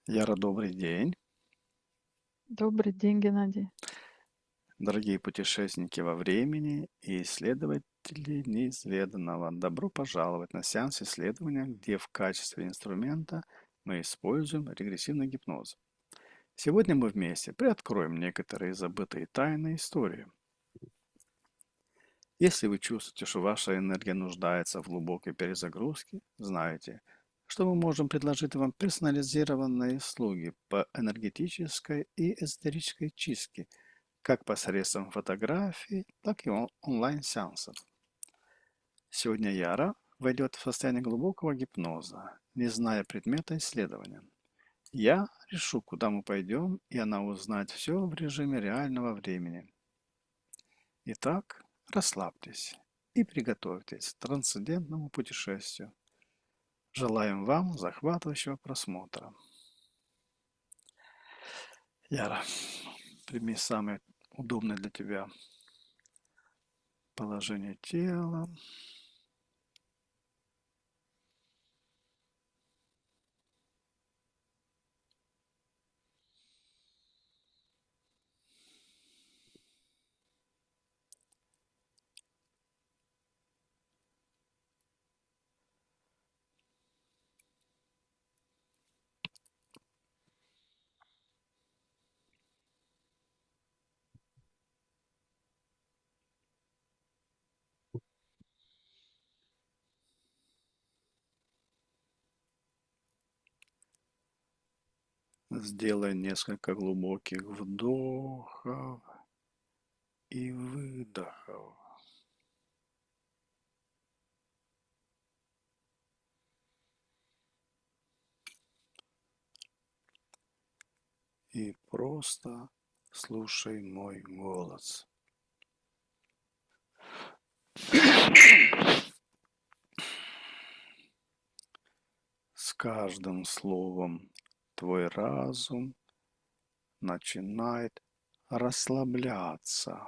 Яра, добрый день. Добрый день, Геннадий. Дорогие путешественники во времени и исследователи неизведанного, добро пожаловать на сеанс исследования, где в качестве инструмента мы используем регрессивный гипноз. Сегодня мы вместе приоткроем некоторые забытые тайны истории. Если вы чувствуете, что ваша энергия нуждается в глубокой перезагрузке, знайте, что мы можем предложить вам персонализированные услуги по энергетической и эзотерической чистке как посредством фотографий, так и онлайн-сеансов. Сегодня Яра войдет в состояние глубокого гипноза, не зная предмета исследования. Я решу, куда мы пойдем, и она узнает все в режиме реального времени. Итак, расслабьтесь и приготовьтесь к трансцендентному путешествию. Желаем вам захватывающего просмотра. Яра, прими самое удобное для тебя положение тела. Сделай несколько глубоких вдохов и выдохов. И просто слушай мой голос. С каждым словом твой разум начинает расслабляться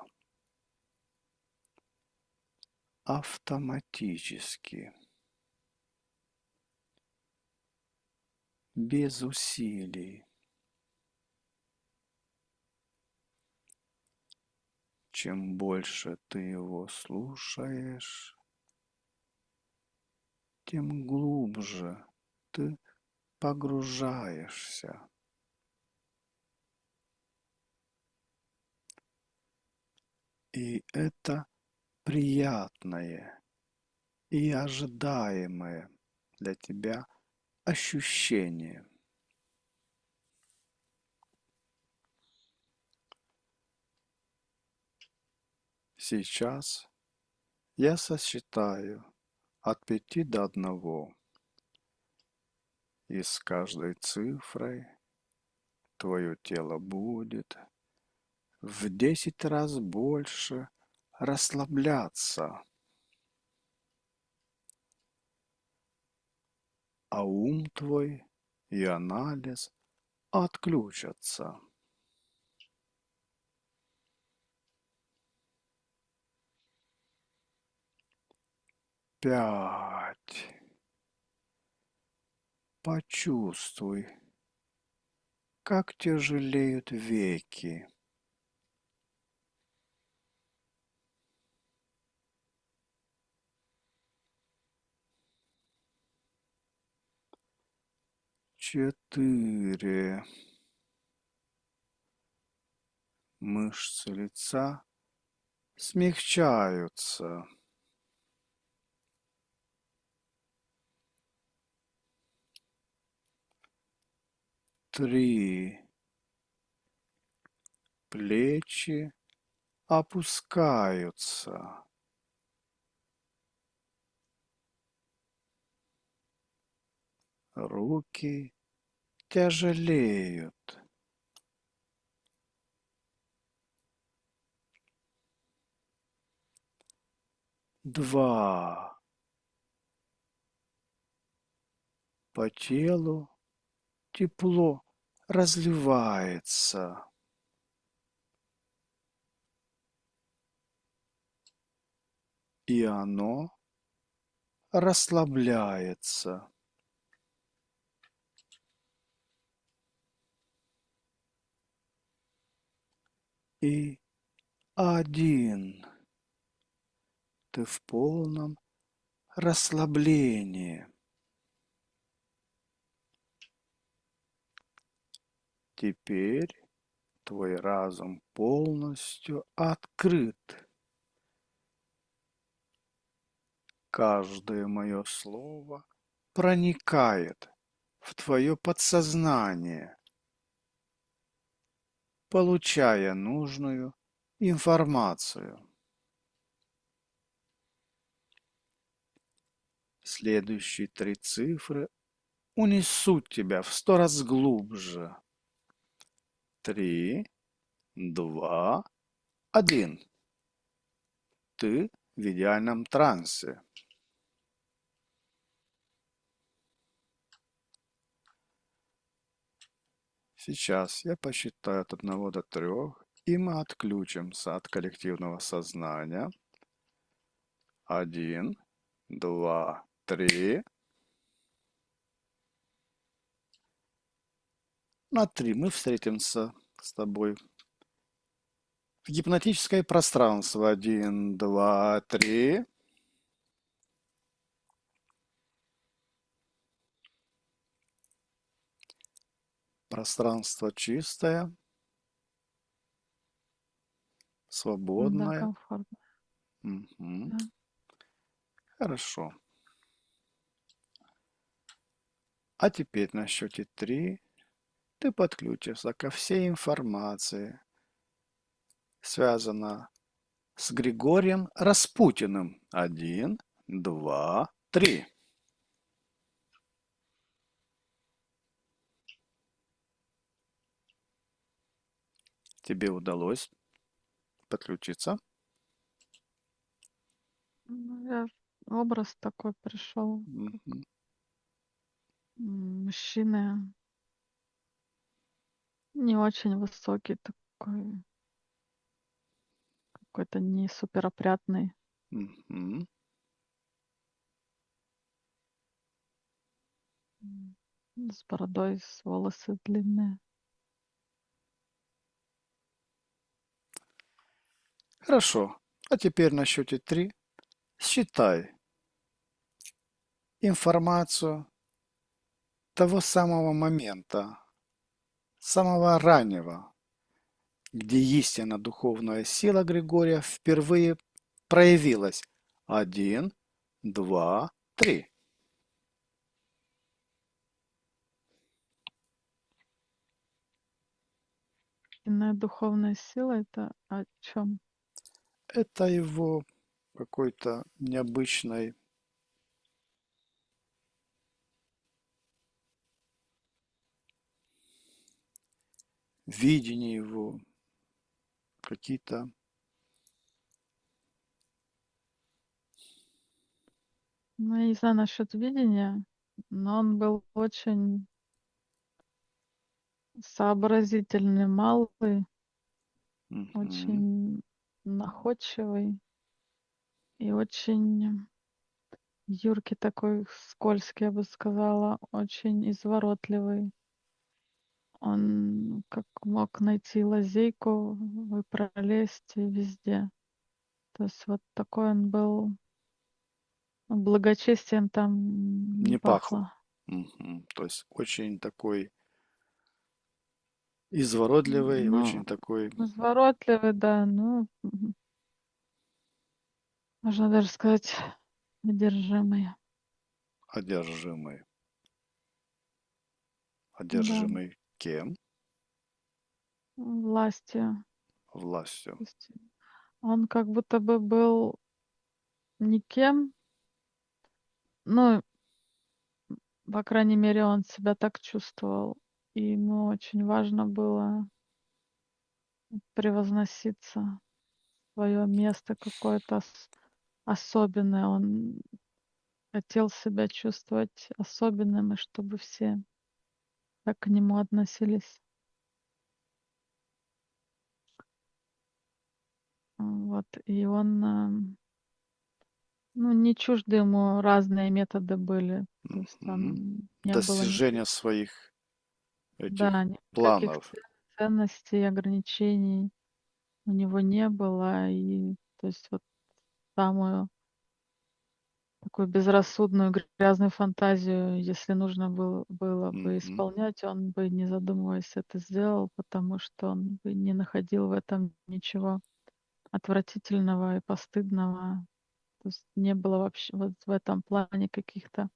автоматически, без усилий. Чем больше ты его слушаешь, тем глубже ты погружаешься. И это приятное и ожидаемое для тебя ощущение. Сейчас я сосчитаю от 5 до 1, и с каждой цифрой твое тело будет в 10 раз больше расслабляться, а ум твой и анализ отключатся. 5. Почувствуй, как тяжелеют веки. 4. Мышцы лица смягчаются. 3. Плечи опускаются. 'Руки тяжелеют. 2. По телу тепло разливается. 'И оно расслабляется. и один. Ты в полном расслаблении. Теперь твой разум полностью открыт. Каждое мое слово проникает в твое подсознание, получая нужную информацию. Следующие 3 цифры унесут тебя в 100 раз глубже. 3, 2, 1. Ты в идеальном трансе. Сейчас я посчитаю от 1 до 3, и мы отключимся от коллективного сознания. 1, 2, 3. На 3 мы встретимся с тобой в гипнотическое пространство. 1, 2, 3. Пространство чистое, Да, свободное. комфортно. Мгм. Да. Хорошо. А теперь на счете 3 ты подключишься ко всей информации, связанной с Григорием Распутиным. 1, 2, 3. Тебе удалось подключиться? Образ такой пришел, Мгм. мужчины не очень высокий такой, какой-то не супер опрятный. Мгм. С бородой, с волосы длинные. Хорошо. А теперь на счете 3 считай информацию того самого момента, самого раннего, где истинно духовная сила Григория впервые проявилась. 1, 2, 3. Иная духовная сила — это о чем? Это его какой-то необычной видение его, какие-то Ну, я не знаю насчет видения, но он был очень сообразительный, малый, мгм, очень находчивый и очень юркий такой, скользкий, я бы сказала, очень изворотливый. Он как мог найти лазейку и пролезть везде. То есть вот такой он был. Благочестием там не не пахло. пахло. Мгм. То есть очень такой изворотливый, Ну, очень такой изворотливый, да, ну, можно даже сказать, одержимый. одержимый. Да, Одержимый кем? властью. Властью. То есть он как будто бы был никем, ну, по крайней мере, он себя так чувствовал. И ему очень важно было превозноситься, свое место какое-то особенное. Он хотел себя чувствовать особенным, и чтобы все так к нему относились. Вот, и он, ну, не чужды ему разные методы были. То есть Мгм. там не было Достижение никаких, своих этих да, никаких планов. ценностей, ограничений. у него не было. И то есть вот самую такую безрассудную, грязную фантазию, если нужно было бы Мгм. исполнять, он бы, не задумываясь, это сделал, потому что он бы не находил в этом ничего отвратительного и постыдного. То есть не было вообще вот в этом плане каких-то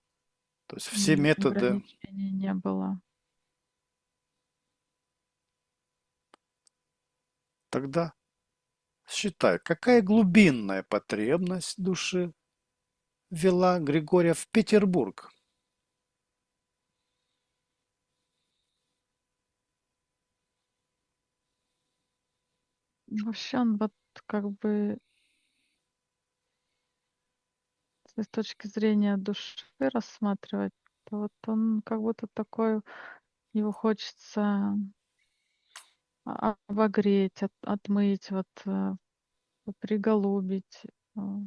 То есть все методы. ограничений не было. Тогда считай, какая глубинная потребность души вела Григория в Петербург? Вообще он вот как бы с точки зрения души рассматривать, то вот он как будто такой, его хочется обогреть, отмыть, вот приголубить, а,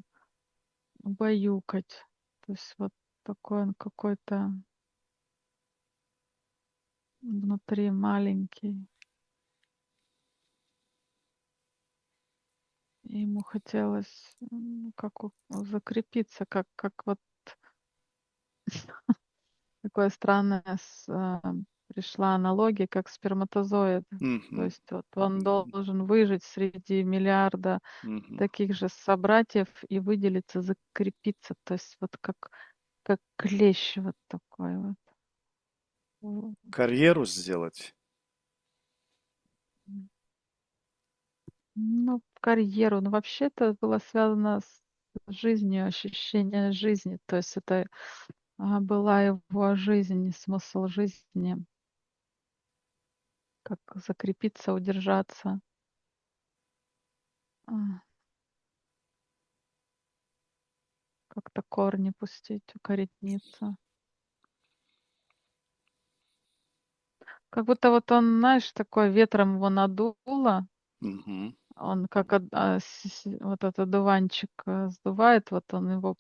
убаюкать. То есть вот такой он какой-то внутри маленький. И ему хотелось как закрепиться, как вот такое странное пришла аналогия, как сперматозоид. То Мгм. есть вот он должен выжить среди миллиарда Мгм. таких же собратьев и выделиться, закрепиться. То есть вот как клещ вот такой вот. Вот. Карьеру сделать? Ну, карьеру. Ну, вообще это было связано с жизнью, ощущение жизни. То есть это была его жизнь, смысл жизни. Как закрепиться, удержаться. а, Как-то корни пустить, укорениться. Как будто вот он, знаешь, такой ветром его надуло. Мгм. Он как вот этот дуванчик сдувает, вот он его,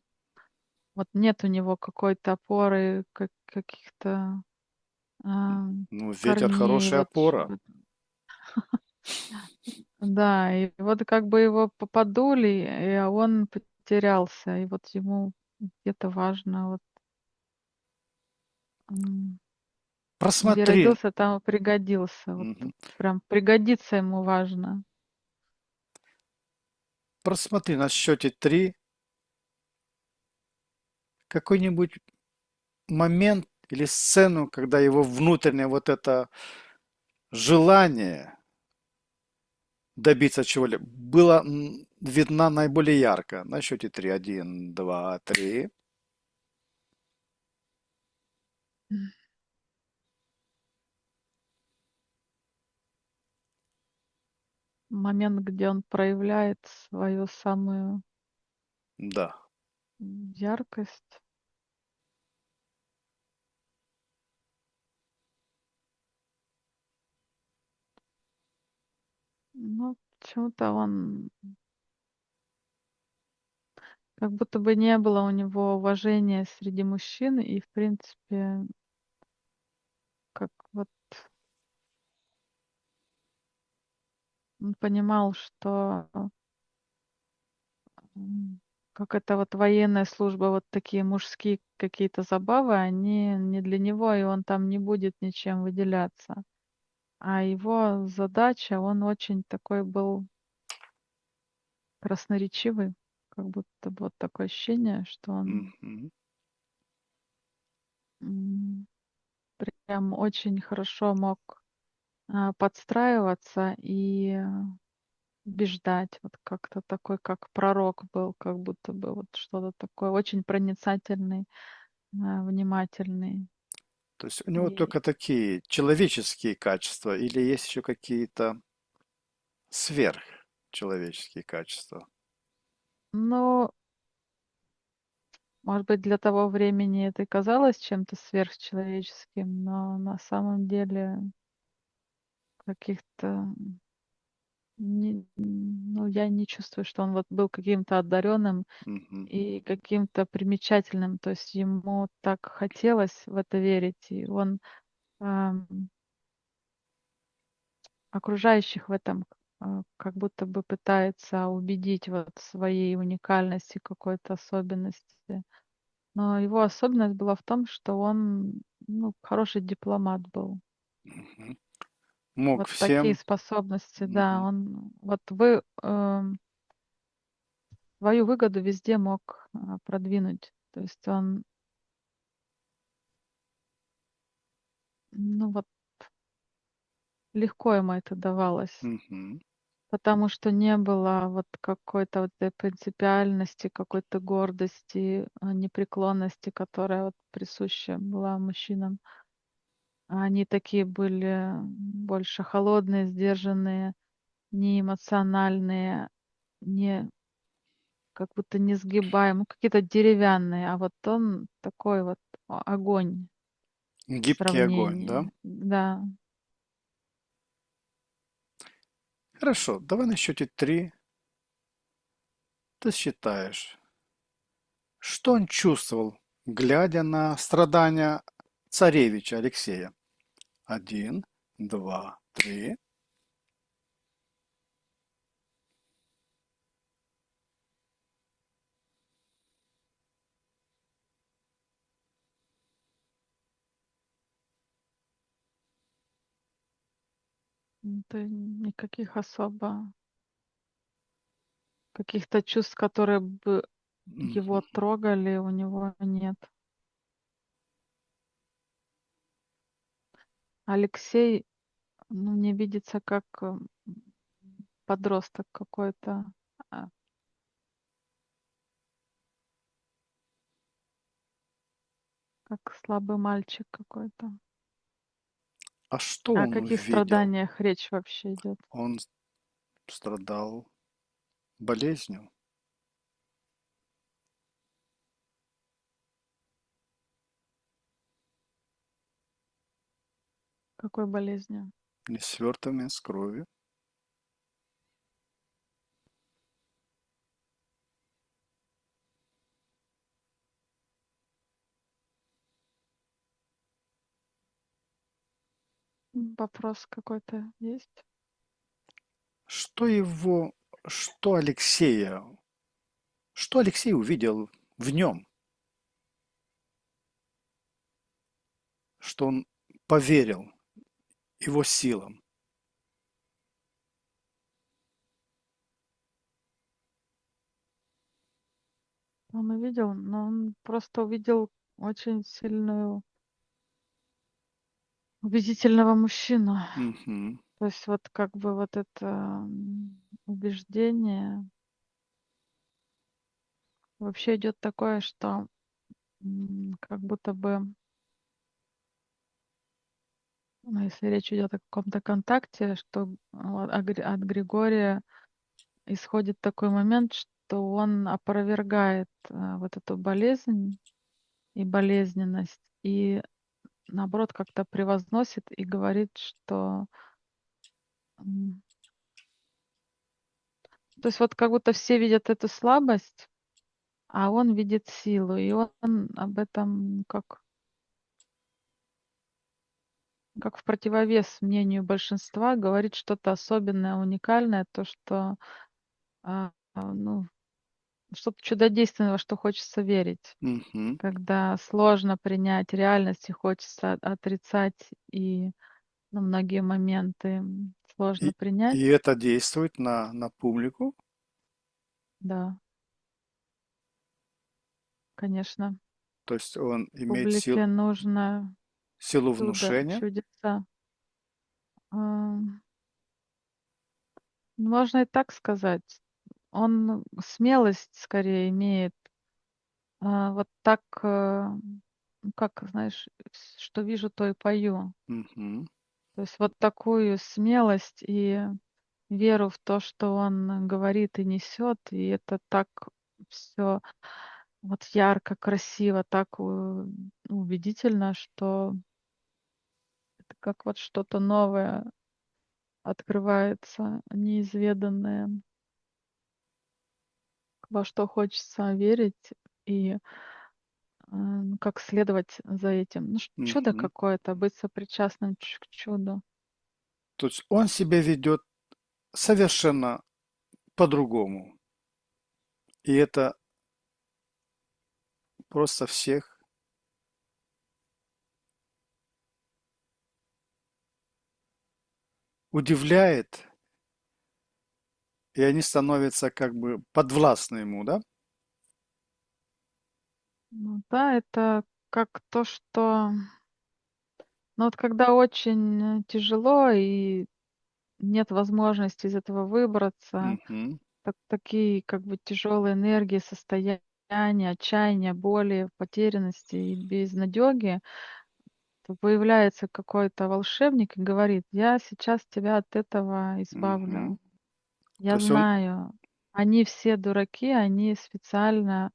вот нет у него какой-то опоры, каких-то а, Ну, ветер корней. хорошая опора. Да, и вот как бы его подули, и он потерялся. И вот ему где-то важно, вот где Просмотри, родился, там и пригодился. Вот мгм. прям пригодиться ему важно. Просмотри на счете 3 какой-нибудь момент или сцену, когда его внутреннее вот это желание добиться чего-либо было видна наиболее ярко. На счете 3. 1, 2, 3. Момент, где он проявляет свою самую Да. яркость. Ну, почему-то он как будто бы не было у него уважения среди мужчин, и, в принципе, как вот он понимал, что м, как это вот военная служба, вот такие мужские какие-то забавы, они не для него, и он там не будет ничем выделяться. А его задача, он очень такой был красноречивый, как будто бы вот такое ощущение, что он Мгм. м, прям очень хорошо мог подстраиваться и убеждать. Вот как-то такой, как пророк был, как будто бы вот что-то такое очень проницательный, внимательный. То есть у него И, только такие человеческие качества или есть еще какие-то сверхчеловеческие качества? ну, может быть, для того времени это и казалось чем-то сверхчеловеческим, но на самом деле каких-то ну, я не чувствую, что он вот был каким-то одаренным Мгм. и каким-то примечательным. То есть ему так хотелось в это верить, и он ам, окружающих в этом как будто бы пытается убедить вот в своей уникальности, какой-то особенности. Но его особенность была в том, что он, ну, хороший дипломат был. Мгм. Мог Вот такие всем. способности, да, Мгм. он вот свою выгоду везде мог продвинуть. То есть он, ну вот, легко ему это давалось. Мгм. Потому что не было вот какой-то вот этой принципиальности, какой-то гордости, непреклонности, которая вот присуща была мужчинам. А они такие были больше холодные, сдержанные, неэмоциональные, не как будто несгибаемые, какие-то деревянные. А вот он такой вот огонь в Гибкий огонь, да? сравнении. Да. Хорошо, давай на счете 3 ты считаешь, что он чувствовал, глядя на страдания царевича Алексея? Один, два, три. Это никаких особо каких-то чувств, которые бы его Мгм. трогали, у него нет. Алексей, ну, мне видится как подросток какой-то, а, как слабый мальчик какой-то. А что О он каких увидел? страданиях речь вообще идет? Он страдал болезнью, Какой болезнью? не свертыванием с кровью. Вопрос какой-то есть? Что его, что Алексея, что Алексей увидел в нем, что он поверил его силам? Он увидел, но он просто увидел очень сильную, убедительного мужчину. Мгм. То есть вот как бы вот это убеждение вообще идет такое, что как будто бы, ну, если речь идет о каком-то контакте, что от Григория исходит такой момент, что он опровергает вот эту болезнь и болезненность, и наоборот как-то превозносит и говорит, что м, то есть вот как будто все видят эту слабость, а он видит силу, и он об этом как в противовес мнению большинства говорит что-то особенное, уникальное, то, что ну, что-то чудодейственное, во что хочется верить. Мгм. Когда сложно принять реальность и хочется отрицать, и ну, многие моменты сложно И, принять, и это действует на публику, да, конечно. то есть он имеет Публике нужно силу чудо, внушения. чудеса. А, Можно и так сказать. Он смелость скорее имеет. Вот так, ну, как, знаешь, что вижу, то и пою. Мгм. То есть вот такую смелость и веру в то, что он говорит и несет, и это так все вот ярко, красиво, так убедительно, что это как вот что-то новое открывается, неизведанное, во что хочется верить и ну, как следовать за этим. Ну, чудо Мгм. какое-то, быть сопричастным к чуду. То есть он себя ведет совершенно по-другому. И это просто всех удивляет, и они становятся как бы подвластны ему, да? Ну да, это как то, что... Ну вот когда очень тяжело и нет возможности из этого выбраться, Мгм, такие как бы тяжелые энергии, состояния, отчаяния, боли, потерянности и безнадёги, то появляется какой-то волшебник и говорит: "Я сейчас тебя от этого мгм. избавлю". То Я есть он... знаю, они все дураки, они специально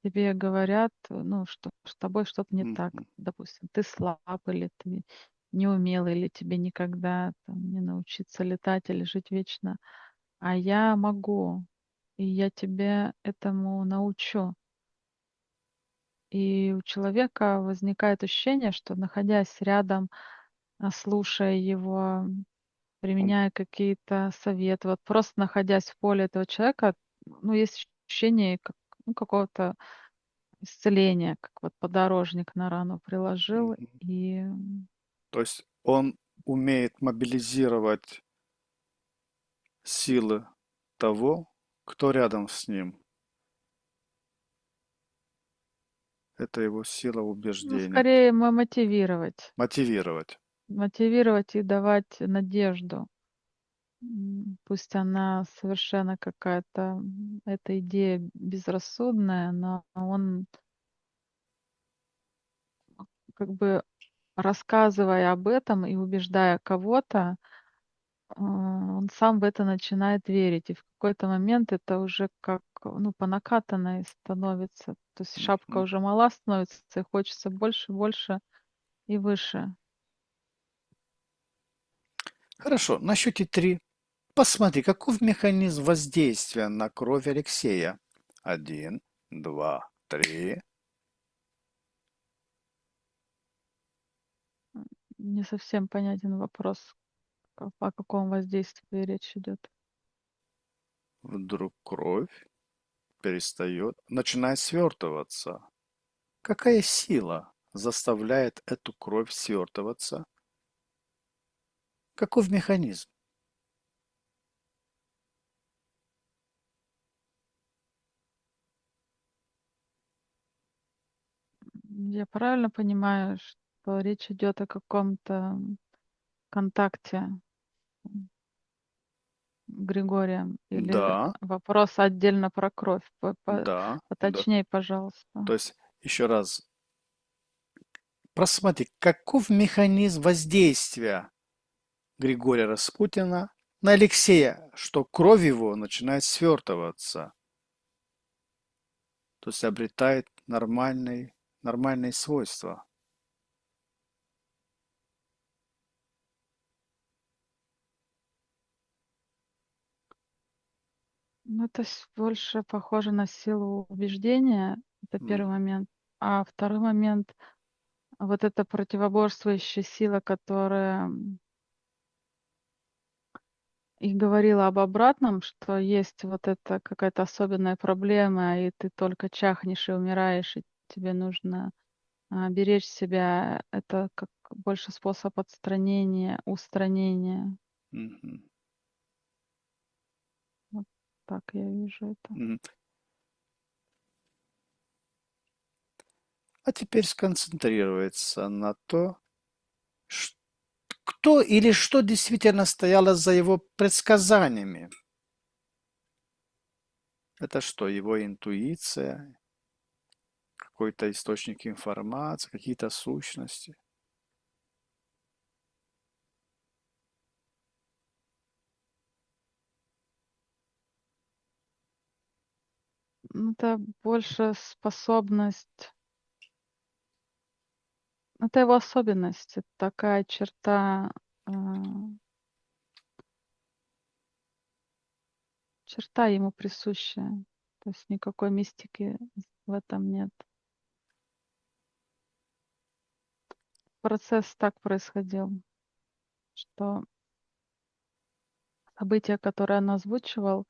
тебе говорят, ну, что с тобой что-то не так. Мгм, Допустим, ты слаб или ты неумелый, или тебе никогда там не научиться летать или жить вечно. А я могу, и я тебе этому научу. И у человека возникает ощущение, что, находясь рядом, слушая его, он- применяя какие-то советы, вот просто находясь в поле этого человека, ну, есть ощущение как, ну, какого-то исцеления, как вот подорожник на рану приложил. мгм. И То есть он умеет мобилизировать силы того, кто рядом с ним. Это его сила ну, убеждения. скорее мотивировать. Мотивировать. Мотивировать и давать надежду. Пусть она совершенно какая-то, эта идея безрассудная, но он как бы, рассказывая об этом и убеждая кого-то, он сам в это начинает верить. И в какой-то момент это уже как, ну, по накатанной становится. То есть шапка Мгм. уже мала становится, и хочется больше, больше и выше. Хорошо, на счете три. Посмотри, каков механизм воздействия на кровь Алексея? Один, два, три. Не совсем понятен вопрос, о каком воздействии речь идет. Вдруг кровь перестает, начинает свертываться. Какая сила заставляет эту кровь свертываться? Каков механизм? Я правильно понимаю, что речь идет о каком-то контакте Григорием? Или Да, вопрос отдельно про кровь? да, да. Поточней, пожалуйста. То есть, еще раз, просмотри, каков механизм воздействия Григория Распутина на Алексея, что кровь его начинает свертываться, то есть обретает нормальные свойства. Ну, это больше похоже на силу убеждения. Это М, первый момент. А второй момент, вот эта противоборствующая сила, которая и говорила об обратном, что есть вот эта какая-то особенная проблема, и ты только чахнешь и умираешь, и тебе нужно беречь себя. Это как больше способ отстранения, устранения. мгм, Вот так я вижу это. мгм. А теперь сконцентрируется на то, ш- кто или что действительно стояло за его предсказаниями. Это что, его интуиция, какой-то источник информации, какие-то сущности? Ну, это больше способность, это его особенность, это такая черта, а, черта ему присущая. То есть никакой мистики в этом нет. Процесс так происходил, что событие, которое он озвучивал,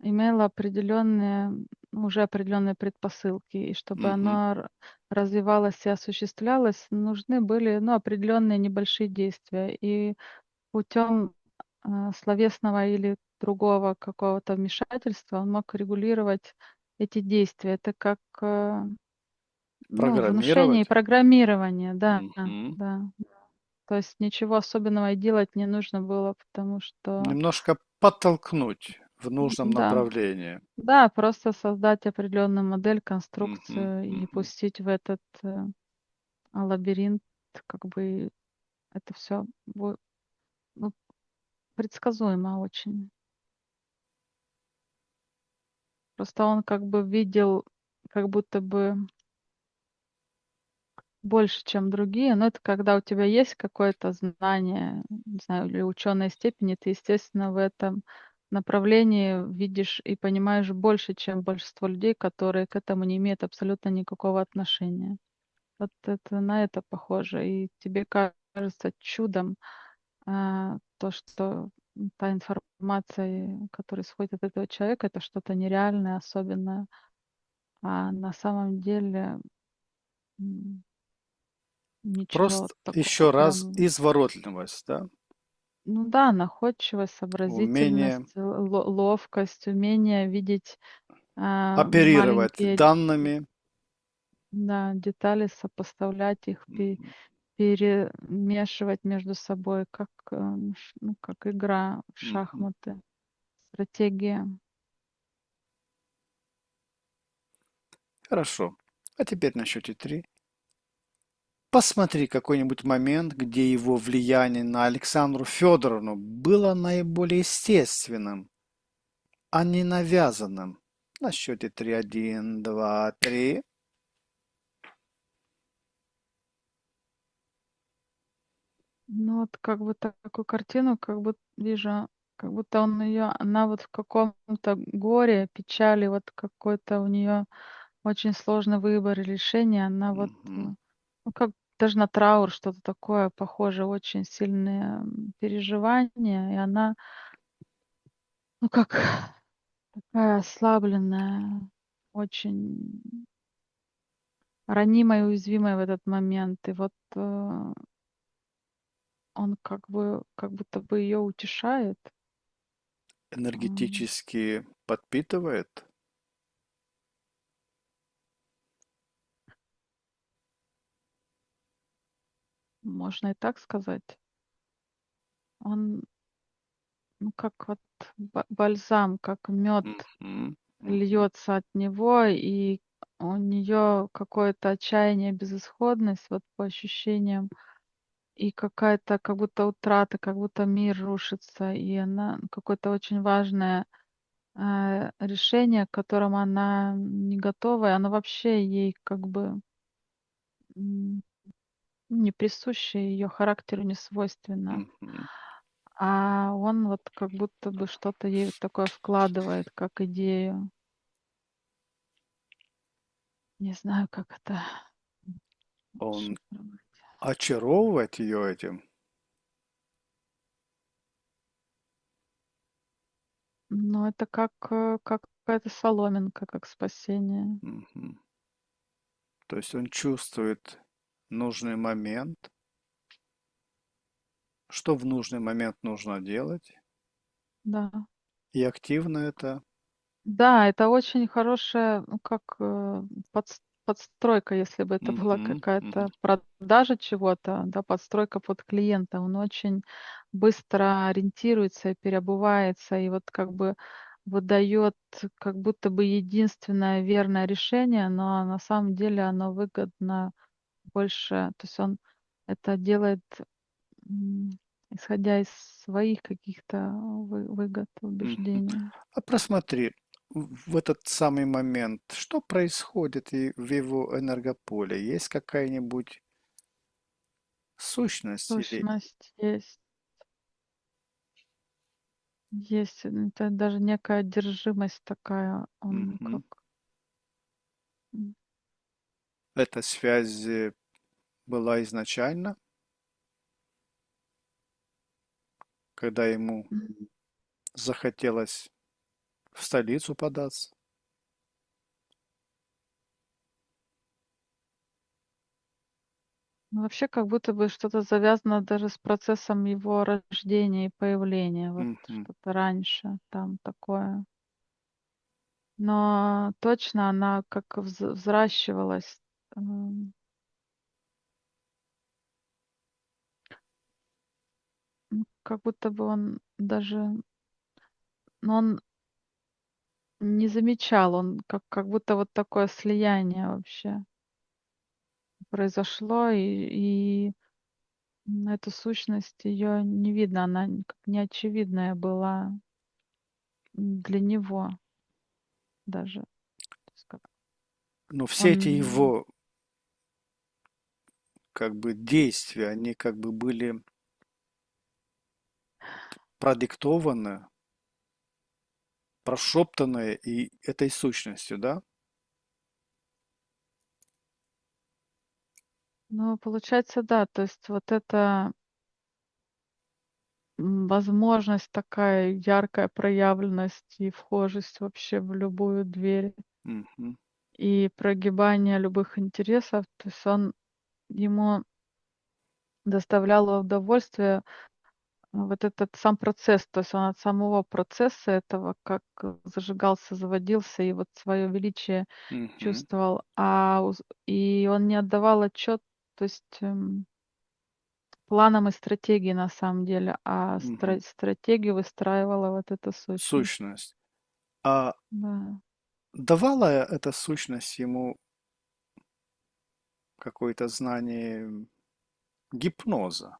имело определенные, уже определенные предпосылки. И чтобы Мгм. оно развивалось и осуществлялось, нужны были, ну, определенные небольшие действия. И путем словесного или другого какого-то вмешательства он мог регулировать эти действия. Это как, ну, внушение и Программировать? программирование, да, Мгм. да. То есть ничего особенного и делать не нужно было, потому что, Немножко подтолкнуть в нужном да, направлении. да, просто создать определенную модель, Мгм. конструкцию и Мгм. пустить в этот лабиринт, как бы это все ну, предсказуемо очень. Просто он как бы видел, как будто бы больше, чем другие. Но это когда у тебя есть какое-то знание, не знаю, или ученая степень, ты, естественно, в этом направлении видишь и понимаешь больше, чем большинство людей, которые к этому не имеют абсолютно никакого отношения. Вот это на это похоже. И тебе кажется чудом то, что та информация, которая исходит от этого человека, это что-то нереальное, особенное. А на самом деле м, ничего Просто такого еще раз прям. изворотливость, да? Ну да, находчивость, Умение сообразительность, ловкость, умение видеть оперировать маленькие, данными. да, детали, сопоставлять их, Мгм. перемешивать между собой, как, ну, как игра в Мгм. шахматы, стратегия. Хорошо. А теперь на счете три. Посмотри какой-нибудь момент, где его влияние на Александру Федоровну было наиболее естественным, а не навязанным. На счете три. Один, два, три. Ну вот как бы такую картину, как будто вижу, как будто она вот в каком-то горе, печали, вот какой-то у нее очень сложный выбор и решение. Она вот, Мгм. ну, как даже на траур что-то такое похоже, очень сильные переживания, и она, ну, как такая ослабленная, очень ранимая и уязвимая в этот момент. И вот он как будто бы ее утешает. М, Энергетически подпитывает. Можно и так сказать. Он, ну, как вот бальзам, как мед Мгм. Мгм. льется от него, и у нее какое-то отчаяние, безысходность, вот по ощущениям, и какая-то как будто утрата, как будто мир рушится, и она какое-то очень важное решение, к которому она не готова, и оно вообще ей как бы м, не присуще, ее характеру не свойственно. Мгм. А он вот как будто бы что-то ей вот такое вкладывает, как идею. Не знаю, как это Он расшифровать. очаровывает ее этим. Но это как какая-то соломинка, как спасение. Мгм. То есть он чувствует нужный момент, что в нужный момент нужно делать, Да. и активно это. Да, это очень хорошая, ну, как, подстройка, если бы это была Мгм. какая-то Мгм. продажа чего-то, да, подстройка под клиента. Он очень быстро ориентируется и переобувается, и вот как бы выдает как будто бы единственное верное решение, но на самом деле оно выгодно больше. То есть он это делает, м, исходя из своих каких-то выгод, Мгм. убеждений. А просмотри в этот самый момент, что происходит и в его энергополе. Есть какая-нибудь сущность или Сущность есть. Есть, это даже некая одержимость такая. Он как, Мгм. м, Эта связь была изначально, когда ему м, захотелось в столицу податься. Ну, вообще, как будто бы что-то завязано даже с процессом его рождения и появления. Вот Мгм. что-то раньше там такое. Но точно она как взращивалась. м, Как будто бы он даже, ну, он не замечал, он как будто вот такое слияние вообще произошло, и эту сущность ее не видно, она как неочевидная была для него даже. То есть как Но все эти он, его как бы действия, они как бы были продиктованы, прошептаны и этой сущностью, да? ну, получается, да, то есть вот эта возможность такая, яркая проявленность и вхожесть вообще в любую дверь Мгм. и прогибание любых интересов, то есть он ему доставляло удовольствие вот этот сам процесс, то есть он от самого процесса этого, как зажигался, заводился и вот свое величие Мгм. чувствовал, и он не отдавал отчет, то есть планам и стратегии на самом деле, а Мгм. стратегию выстраивала вот эта сущность. Сущность. А Да. давала эта сущность ему какое-то знание гипноза?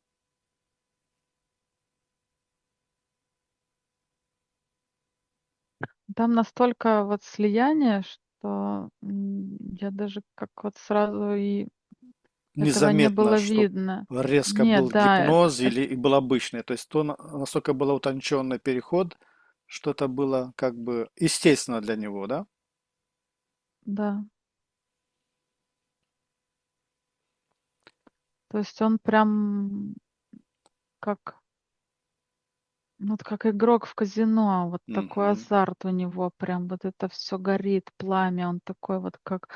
Там настолько вот слияние, что я даже как вот сразу и этого не Незаметно, было что видно. резко Нет, был да, гипноз или и был обычный. То есть то, настолько был утонченный переход, что это было как бы естественно для него, да? да. То есть он прям как, ну, вот как игрок в казино, вот такой Мгм. азарт у него, прям вот это все горит, пламя, он такой вот как,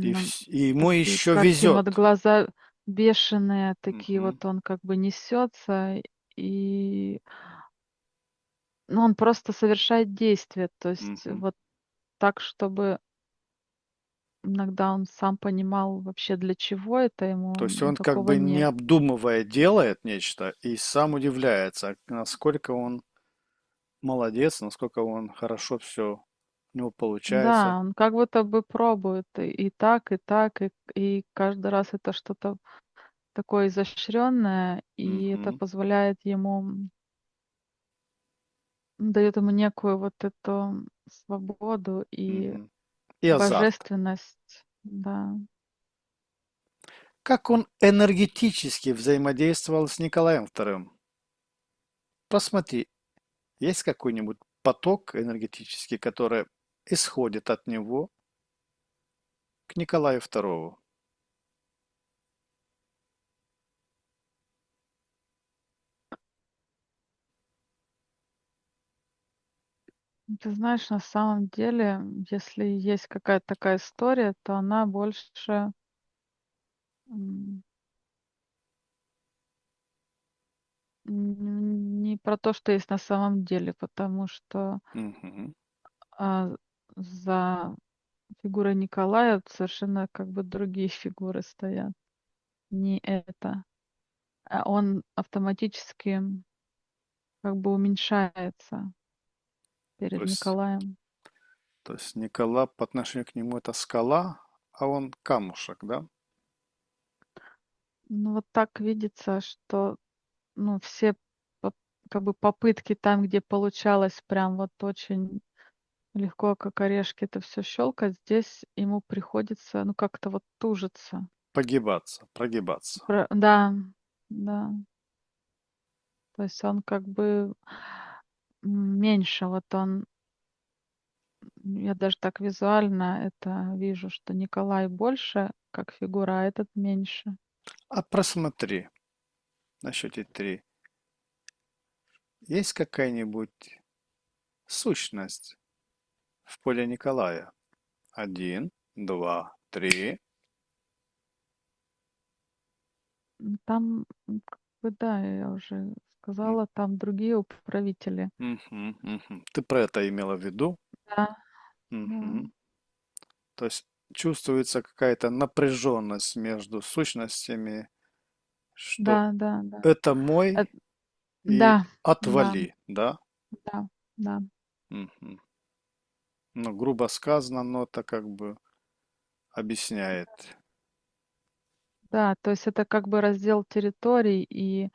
И, ну, и ему такие еще карие вот везет. глаза бешеные, такие Мгм. вот он как бы несется, и, ну, он просто совершает действие, то есть Мгм. вот так, чтобы иногда он сам понимал вообще, для чего это ему, То есть он как такого бы не нет. обдумывая делает нечто и сам удивляется, насколько он молодец, насколько он хорошо все у него получается. Да, он как будто бы пробует и так, и так, и каждый раз это что-то такое изощренное, и это Мгм. позволяет ему, дает ему некую вот эту свободу и Мгм. И азарт. божественность. Да. Как он энергетически взаимодействовал с Николаем Вторым? Посмотри, есть какой-нибудь поток энергетический, который исходит от него к Николаю Второму? Ты знаешь, на самом деле, если есть какая-то такая история, то она больше м, не про то, что есть на самом деле, потому что Мгм. а, за фигурой Николая совершенно как бы другие фигуры стоят. Не это. А он автоматически как бы уменьшается То перед есть, Николаем. то есть Никола по отношению к нему это скала, а он камушек, да? Ну вот так видится, что ну, все поп- как бы попытки там, где получалось прям вот очень легко, как орешки, это все щелкать, здесь ему приходится, ну, как-то вот тужиться. Погибаться, прогибаться. Да, да. То есть он как бы меньше, вот он, я даже так визуально это вижу, что Николай больше как фигура, а этот меньше. А просмотри на счете три. есть какая-нибудь сущность в поле Николая? Один, два, три. Там, как бы, да, я уже М, сказала, там другие управители. мгм, мгм. Ты про это имела в виду? Да, да, Мгм. То есть чувствуется какая-то напряженность между сущностями, что да, да, да. это Э, мой и да, да, отвали, да? да, да. Мгм. Ну, грубо сказано, но это как бы объясняет Да, то есть это как бы раздел территорий, и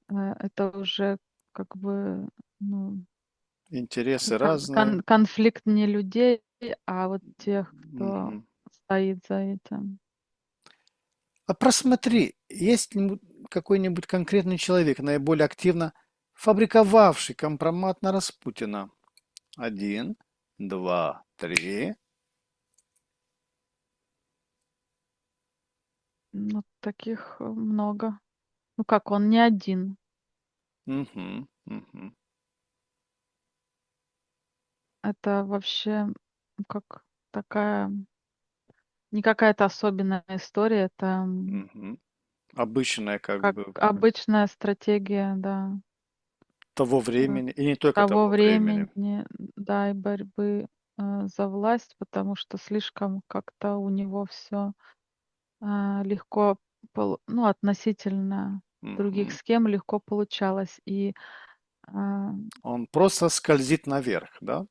это уже как бы, ну, интересы разные. конфликт не людей, а вот тех, кто Мгм. стоит за этим. А просмотри, есть ли какой-нибудь конкретный человек, наиболее активно фабриковавший компромат на Распутина? Один, два, три. Ну, таких много. Ну как, он не один. Мгм, мгм, Это вообще, ну, как такая, не какая-то особенная история, это мгм. Обычная как как бы обычная стратегия, да, того э, времени, и не только того того времени. времени, да, и борьбы за власть, потому что слишком как-то у него все легко, ну, относительно других Мгм. схем легко получалось. И а, Он просто скользит наверх, да?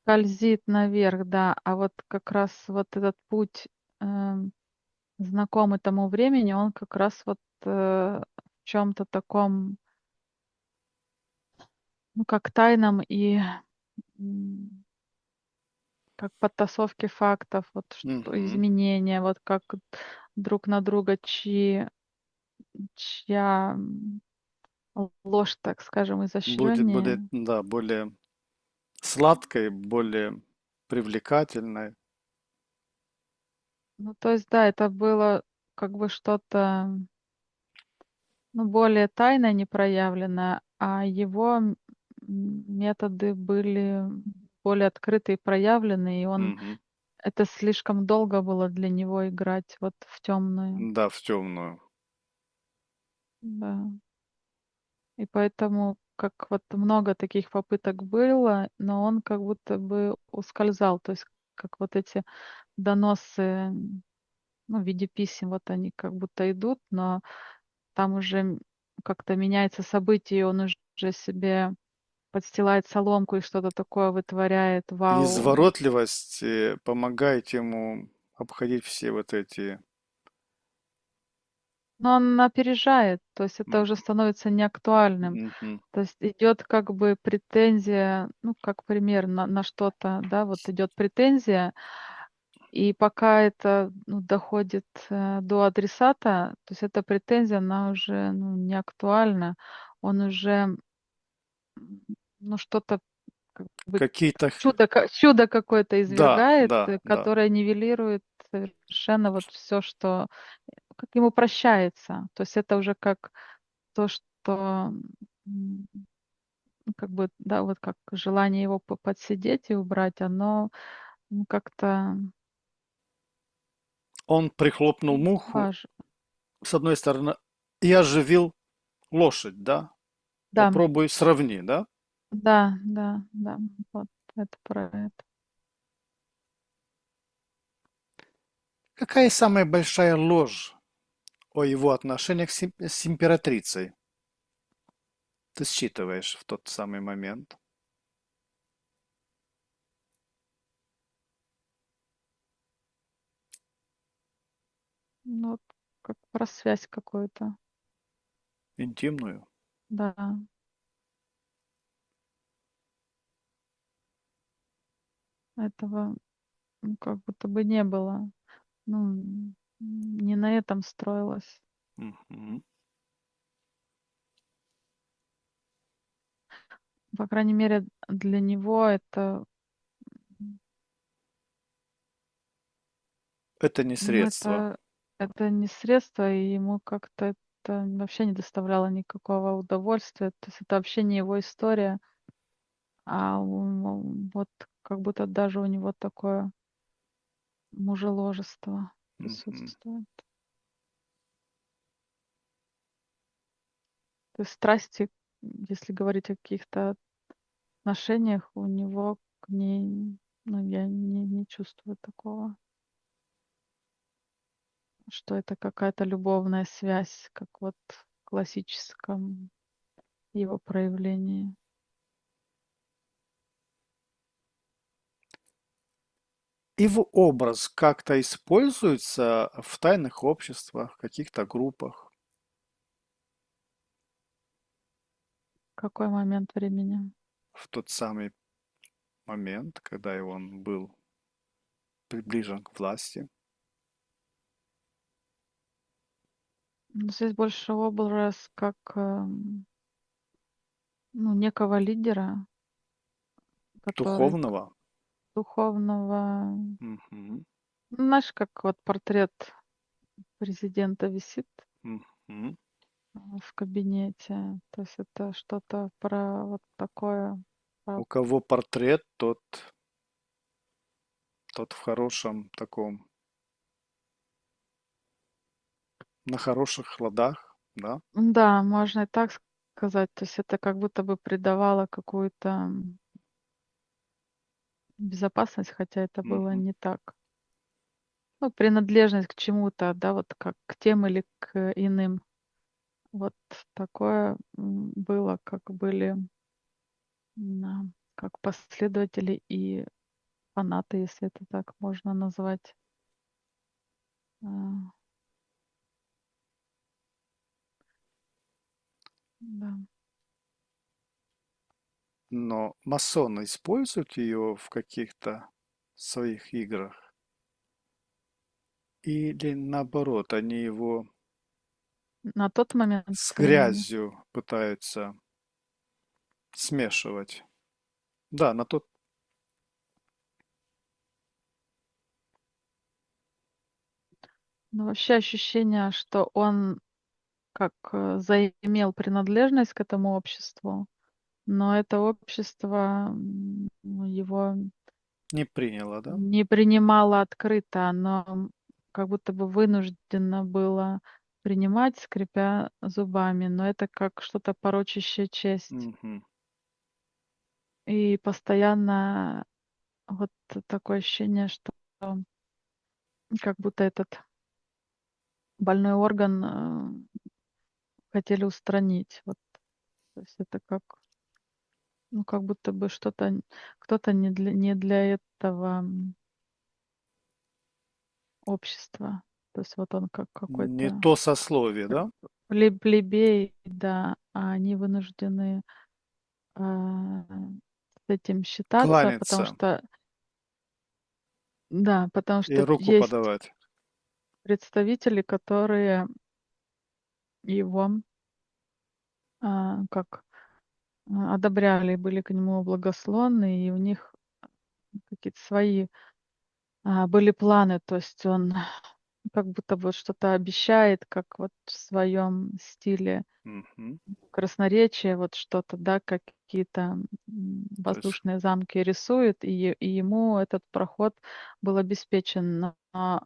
скользит наверх, да. А вот как раз вот этот путь, эм, знакомый тому времени, он как раз вот в чем-то таком, ну, как тайном и м, как подтасовки фактов, вот что Мгм. изменения, вот как друг на друга чья ложь, так скажем, Будет, изощреннее. да, более сладкой, более привлекательной. Ну, то есть, да, это было как бы что-то, ну, более тайное, непроявленное, а его методы были более открытые и проявленные, и он Мгм. это слишком долго было для него играть вот в темную. Да, в темную. Да. И поэтому, как вот много таких попыток было, но он как будто бы ускользал. То есть, как вот эти доносы, ну, в виде писем, вот они как будто идут, но там уже как-то меняется событие, и он уже себе подстилает соломку и что-то такое вытворяет. Вау! Изворотливость помогает ему обходить все вот эти... Но он опережает, то есть это М, уже становится неактуальным. мгм, То есть идет как бы претензия, ну, как пример на что-то, да, вот идет претензия, и пока это, ну, доходит до адресата, то есть эта претензия, она уже, ну, не актуальна. Он уже, ну, что-то как бы Какие-то... чудо какое-то Да, извергает, да, да. которое нивелирует совершенно вот все, что как ему прощается. То есть это уже как то, что, ну, как бы, да, вот как желание его подсидеть и убрать, оно, ну, как-то Он прихлопнул муху, важ с одной стороны, и оживил лошадь, да? Да, Попробуй сравни, да? да, да, да, вот это про это. Какая самая большая ложь о его отношениях с императрицей ты считываешь в тот самый момент? Ну, вот как про связь какую-то, Интимную? да. Этого, ну, как будто бы не было. Ну, не на этом строилось. Мгм. По крайней мере, для него это, Это не ну, средство. это не средство, и ему как-то как-то вообще не доставляло никакого удовольствия. То есть это вообще не его история, а вот как будто даже у него такое мужеложество Мгм. присутствует. То есть страсти, если говорить о каких-то отношениях, у него к ней, ну, я не чувствую такого, что это какая-то любовная связь, как вот в классическом его проявлении. Его образ как-то используется в тайных обществах, каких-то группах. Какой момент времени? В тот самый момент, когда он был приближен к власти. Ну, здесь больше образ как ну, некого лидера, который Духовного. духовного, Мгм. ну, знаешь, как вот портрет президента висит Мгм. в кабинете. То есть это что-то про вот такое. У кого портрет, тот в хорошем таком, на хороших ладах, да? Да, можно и так сказать. То есть это как будто бы придавало какую-то безопасность, хотя это было Мгм. не так. Ну, принадлежность к чему-то, да, вот как к тем или к иным. Вот такое было, как были как последователи и фанаты, если это так можно назвать. А, Да. Но масоны используют ее в каких-то своих играх? Или наоборот, они его На тот момент с времени. грязью пытаются смешивать? Да, на тот... Но вообще ощущение, что он как заимел принадлежность к этому обществу, но это общество ну, его Не приняло, да? не принимало открыто, оно как будто бы вынуждено было принимать, скрипя зубами, но это как что-то порочащее честь. Мгм. И постоянно вот такое ощущение, что как будто этот больной орган хотели устранить. Вот, то есть это как, ну, как будто бы что-то, кто-то не для этого общества. То есть вот он как Не какой-то то сословие, да? плебей, да, а они вынуждены а, с этим считаться, потому Кланяться что, да, потому и что руку есть подавать. представители, которые его как одобряли, были к нему благосклонны, и у них какие-то свои были планы. То есть он как будто бы что-то обещает, как вот в своем стиле Мгм. красноречия, вот что-то, да, какие-то То есть воздушные замки рисует, и ему этот проход был обеспечен. Но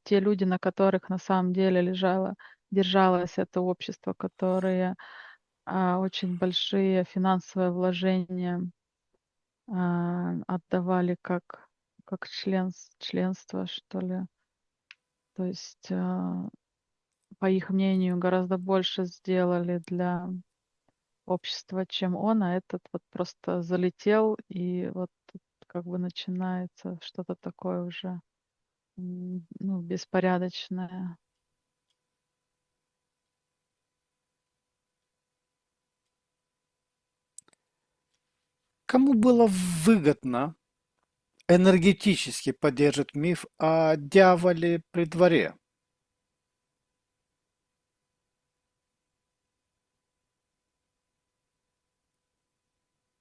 те люди, на которых на самом деле держалось это общество, которые очень большие финансовые вложения отдавали как членство, что ли. То есть, по их мнению, гораздо больше сделали для общества, чем он, а этот вот просто залетел, и вот тут как бы начинается что-то такое уже, ну, беспорядочное. кому было выгодно энергетически поддерживать миф о дьяволе при дворе?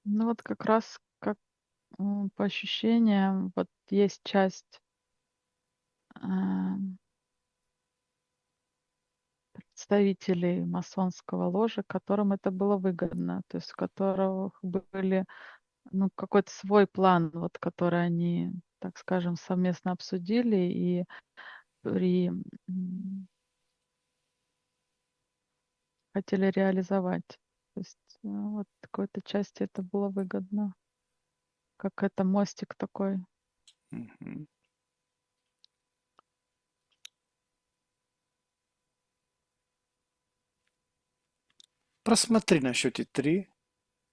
Ну, вот как раз как, по ощущениям, вот есть часть, а, представителей масонского ложа, которым это было выгодно, то есть у которых были, ну, какой-то свой план, вот, который они, так скажем, совместно обсудили и при, хотели реализовать. То есть вот в какой-то части это было выгодно, как это мостик такой. Мгм. Просмотри на счете 3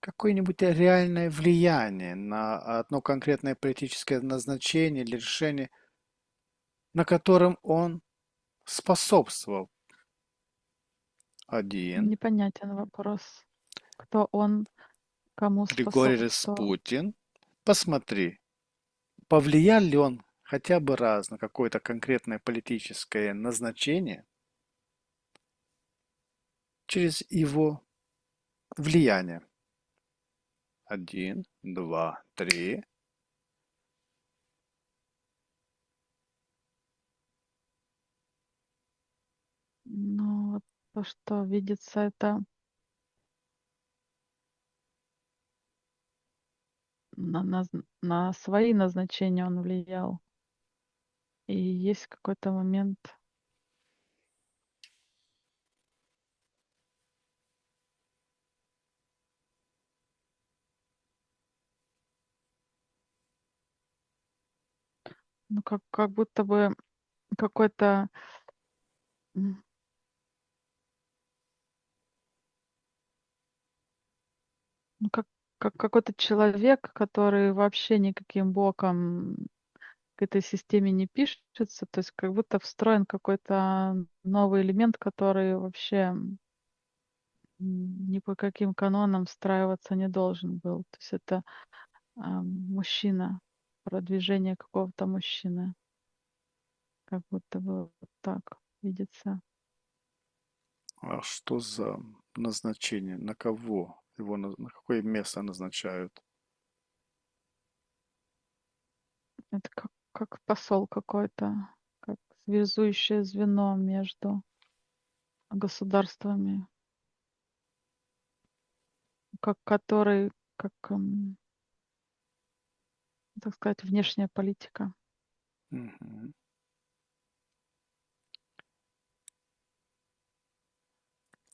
какое-нибудь реальное влияние на одно конкретное политическое назначение или решение, на котором он способствовал. Один. Непонятен вопрос, кто он, кому Григорий способствовал. Распутин. Посмотри, повлиял ли он хотя бы раз на какое-то конкретное политическое назначение через его влияние. Один, два, три. Ну, вот то, что видится, это на свои назначения он влиял. И есть какой-то момент, ну, как будто бы какой-то, м, ну, как какой-то человек, который вообще никаким боком к этой системе не пишется, то есть как будто встроен какой-то новый элемент, который вообще ни по каким канонам встраиваться не должен был. То есть это мужчина, продвижение какого-то мужчины, как будто бы вот так видится. А что за назначение? На кого его, на какое место назначают? Это как посол какой-то, как связующее звено между государствами, как который, как, так сказать, внешняя политика. Мгм.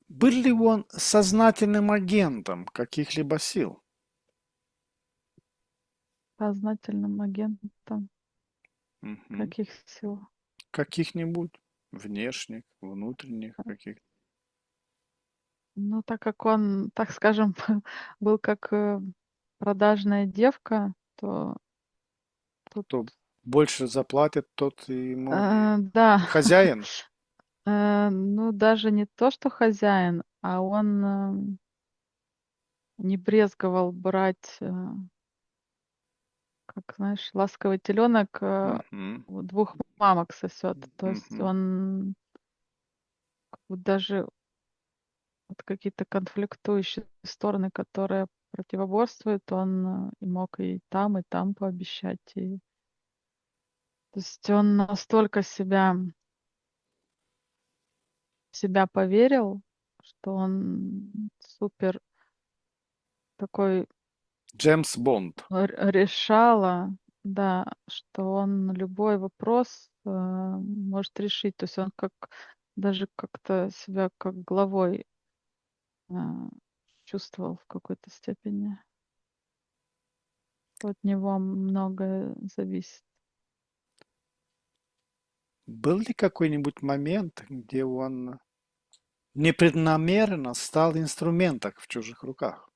Был ли он сознательным агентом каких-либо сил? Сознательным агентом Мгм. каких сил? Каких-нибудь внешних, внутренних каких? Ну, так как он, так скажем, был как продажная девка, то тут, Кто больше заплатит, тот и ему да, хозяин? ну, даже не то, что хозяин, а он не брезговал брать, как, знаешь, ласковый теленок Мгм. двух мамок сосет. То есть Мгм. он вот даже вот какие-то конфликтующие стороны, которые противоборствуют, он и мог и там пообещать. То есть он настолько в себя поверил, что он супер такой Джеймс Бонд. решала, да, что он любой вопрос может решить. То есть он как даже как-то себя как главой э, чувствовал в какой-то степени. От него многое зависит. Был ли какой-нибудь момент, где он непреднамеренно стал инструментом в чужих руках?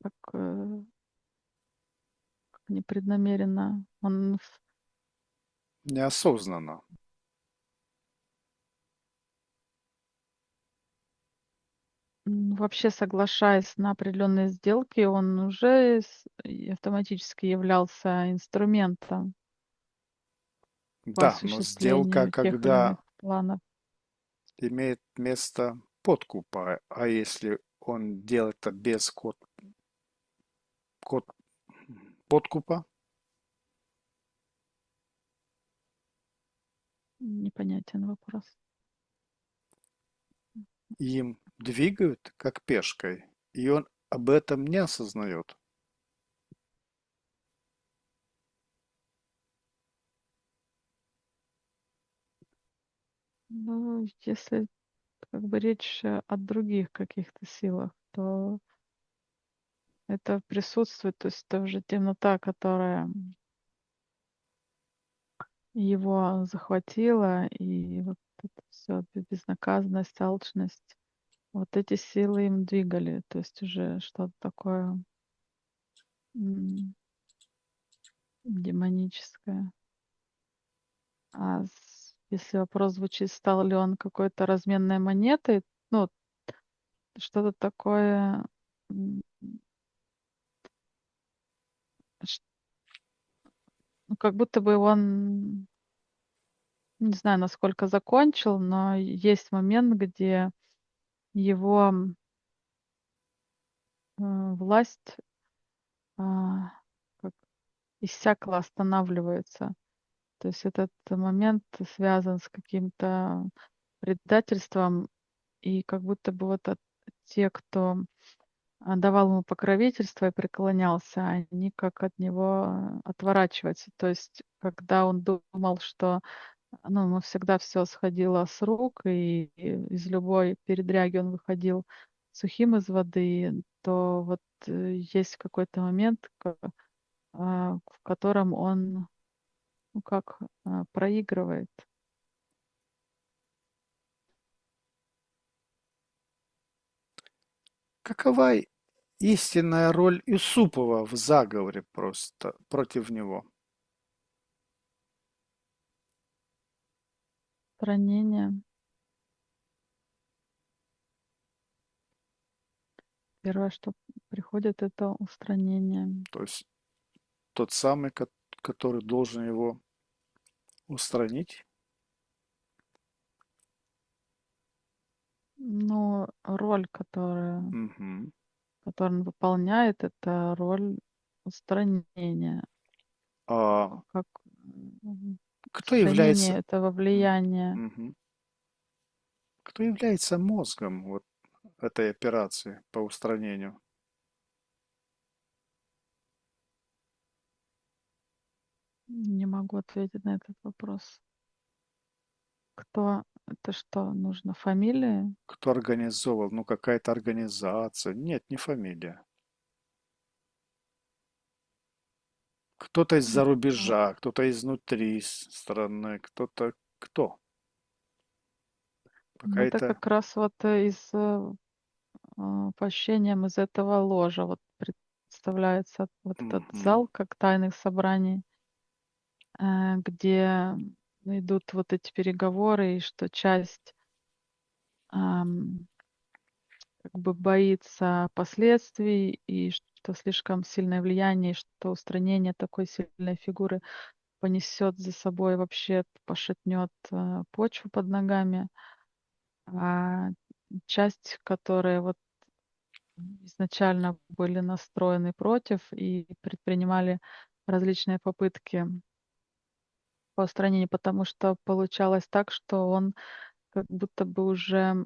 Как, как непреднамеренно. Он Неосознанно. вообще соглашаясь на определенные сделки, он уже и автоматически являлся инструментом по Да, но сделка, осуществлению тех или когда иных планов. имеет место подкупа, а если он делает это без код подкупа, Непонятен вопрос. Им двигают, как пешкой, и он об этом не осознает. Ну, если как бы речь о других каких-то силах, то это присутствует, то есть это уже темнота, которая его захватила, и вот это все безнаказанность, алчность, вот эти силы им двигали, то есть уже что-то такое м, демоническое. Если вопрос звучит, стал ли он какой-то разменной монетой, ну, что-то такое, м, ш- ну, как будто бы он, не знаю, насколько закончил, но есть момент, где его власть а, как иссякла, останавливается. То есть этот момент связан с каким-то предательством, и как будто бы вот те, кто давал ему покровительство и преклонялся, они как от него отворачиваются. То есть когда он думал, что ну, ему всегда все сходило с рук, и из любой передряги он выходил сухим из воды, то вот есть какой-то момент, в котором он, ну, как проигрывает. Какова истинная роль Юсупова в заговоре просто против него? Ранение. Первое, что приходит, это устранение. То есть тот самый, который должен его устранить? Но роль, Мгм. которую он выполняет, это роль устранения. А Как кто является, устранение этого влияния. мгм. Кто является мозгом вот этой операции по устранению? Не могу ответить на этот вопрос. Кто? Это что, нужно фамилии? Кто организовал? Ну, какая-то организация. Нет, не фамилия. Кто-то из-за Кто? рубежа, кто-то изнутри страны, кто-то кто? Ну, это Какая-то... как раз вот по ощущениям из этого ложа вот представляется вот этот Мгм. зал как тайных собраний, где идут вот эти переговоры, и что часть ам, как бы боится последствий, и что слишком сильное влияние, и что устранение такой сильной фигуры понесет за собой, вообще пошатнет почву под ногами. А часть, которые вот изначально были настроены против и предпринимали различные попытки по устранению, потому что получалось так, что он как будто бы уже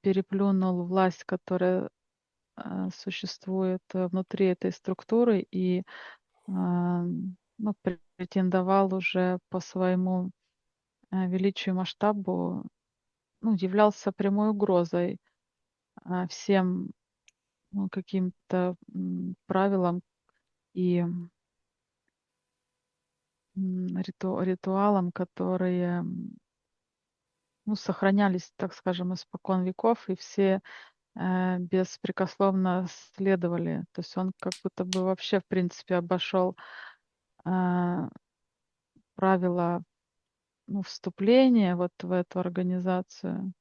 переплюнул власть, которая существует внутри этой структуры, и ну, претендовал уже по своему величию и масштабу, ну, являлся прямой угрозой всем, ну, каким-то правилам и ритуалам, которые ну, сохранялись, так скажем, испокон веков, и все беспрекословно следовали. То есть он как будто бы вообще, в принципе, обошел а, правила, ну, вступления вот в эту организацию.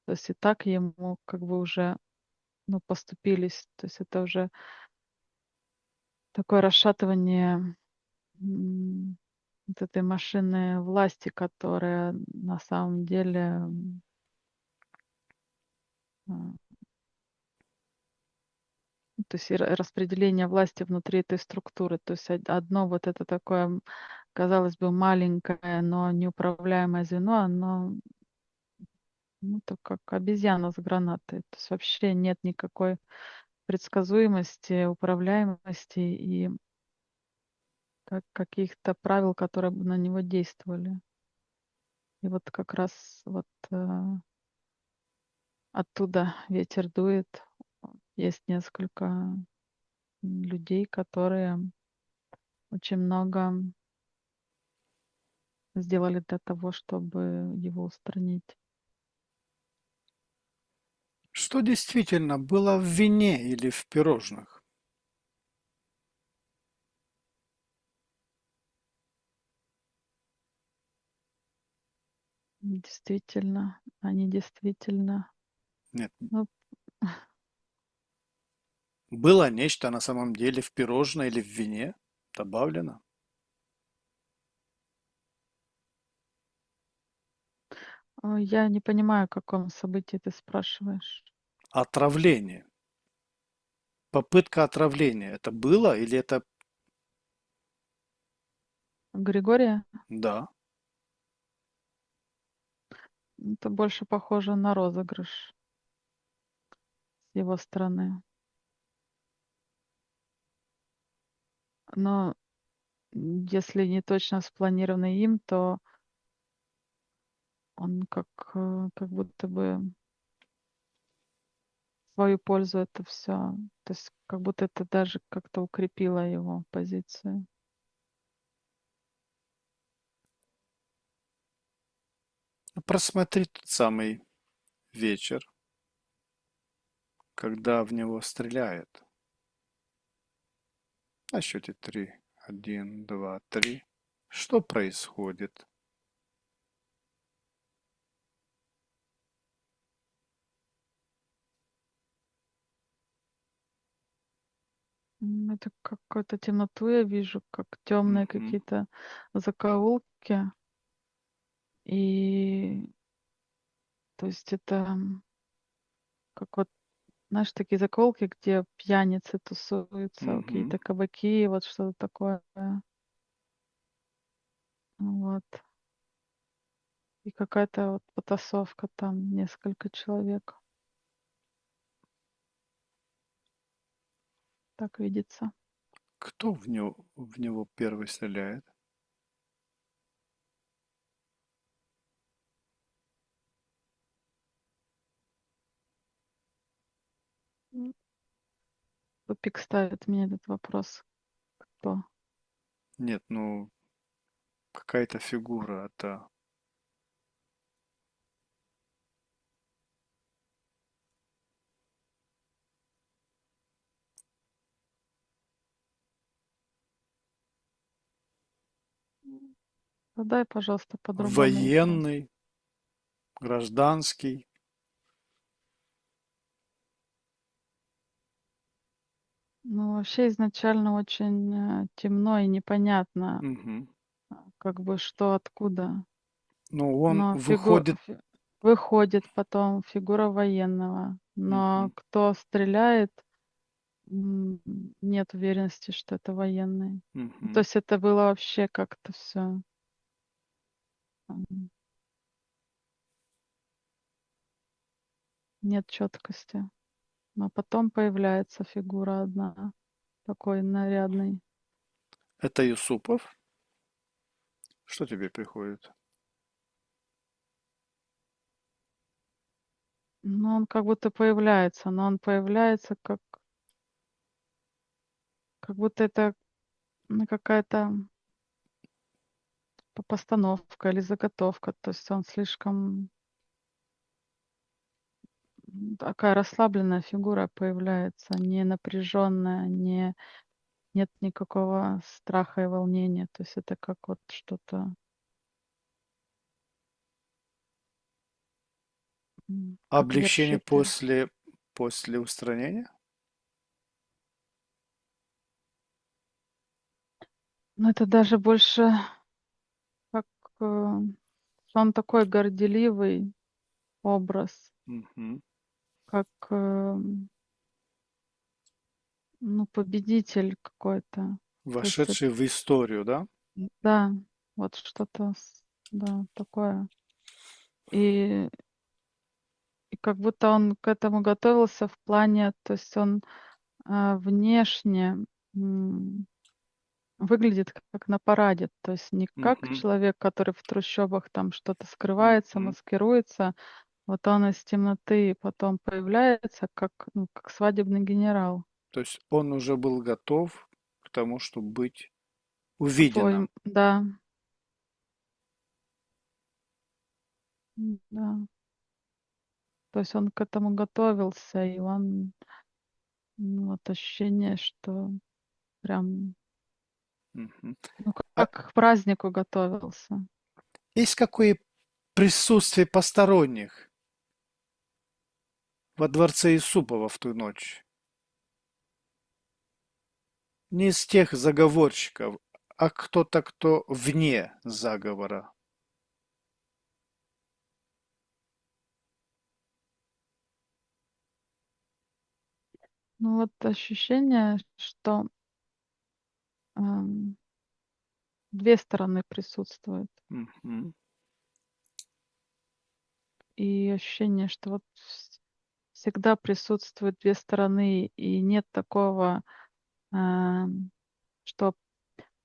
То есть и так ему как бы уже, ну, поступились. То есть это уже такое расшатывание вот этой машины власти, которая на самом деле а, то есть и распределение власти внутри этой структуры. То есть одно вот это такое казалось бы, маленькое, но неуправляемое звено, оно, ну, то как обезьяна с гранатой. То есть вообще нет никакой предсказуемости, управляемости и каких-то правил, которые бы на него действовали. И вот как раз вот оттуда ветер дует. Есть несколько людей, которые очень много сделали для того, чтобы его устранить. Что действительно было в вине или в пирожных? Действительно, они действительно, Нет, ну, было нечто на самом деле в пирожной или в вине добавлено. я не понимаю, о каком событии ты спрашиваешь. Отравление. Попытка отравления. Это было или это... Григория? Да. Это больше похоже на розыгрыш с его стороны. Но если не точно спланированный им, то он как будто бы в свою пользу это все. То есть как будто это даже как-то укрепило его позицию. Просмотри тот самый вечер, когда в него стреляет. На счете три. Один, два, три. Что происходит? Это какую-то темноту я вижу, как темные Мгм, какие-то закоулки. И то есть это как вот, знаешь, такие закоулки, где пьяницы тусуются, мгм. какие-то кабаки, вот что-то такое. Вот. И какая-то вот потасовка там, несколько человек. Так видится. Кто в него первый стреляет? М, В тупик ставит мне этот вопрос. Кто? Нет, ну, какая-то фигура. Это Задай, пожалуйста, по-другому вопрос. военный, гражданский. Ну, вообще изначально очень темно и непонятно, Мгм. как бы что откуда. Ну, он Но выходит. выходит потом фигура военного. Но Мгм, кто стреляет, м, нет уверенности, что это военный. Ну, то мгм. есть это было вообще как-то все. Нет четкости. Но потом появляется фигура одна, такой нарядный. Это Юсупов? Что тебе приходит? Но он как будто появляется, но он появляется как будто это какая-то постановка или заготовка. То есть он слишком такая расслабленная фигура появляется, не напряженная, нет никакого страха и волнения. То есть это как вот что-то как Облегчение вершитель. после устранения? Но это даже больше как он такой горделивый образ, Мгм. как ну, победитель какой-то. То есть это, Вошедший в историю, да? Да, вот что-то, да, такое. И, и как будто он к этому готовился в плане, то есть он внешне м, выглядит как на параде, то есть не как Мгм. человек, который в трущобах там что-то скрывается, Мгм. маскируется. Вот он из темноты потом появляется, как, ну, как свадебный генерал. То есть он уже был готов к тому, чтобы быть Такой, увиденным. да, да. То есть он к этому готовился, и он, ну, вот ощущение, что прям, Мгм. ну, А как к празднику готовился. есть какое присутствие посторонних во дворце Исупова в ту ночь? Не из тех заговорщиков, а кто-то, кто вне заговора. Ну, вот ощущение, что ам, две стороны присутствуют. Мгм. И ощущение, что вот всегда присутствуют две стороны, и нет такого, что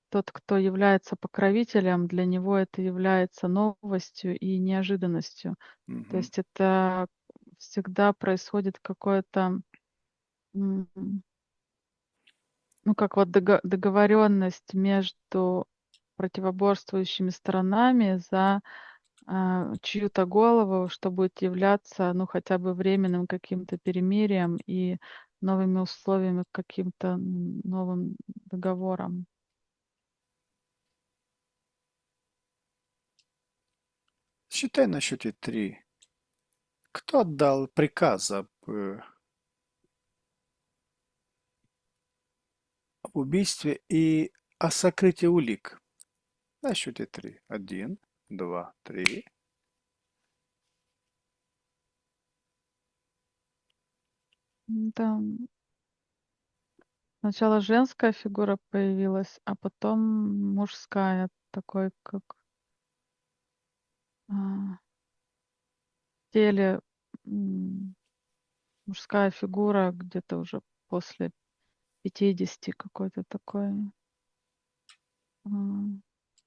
тот, кто является покровителем, для него это является новостью и неожиданностью. То Мгм. есть это всегда происходит какое-то, м, ну, как вот договоренность между противоборствующими сторонами за чью-то голову, что будет являться, ну, хотя бы временным каким-то перемирием и новыми условиями к каким-то новым договорам. Считай на счете три. Кто отдал приказ об убийстве и о сокрытии улик? На счете три. Один, два, три. Там сначала женская фигура появилась, а потом мужская, такой как в теле, м, мужская фигура где-то уже после 50, какой-то такой а,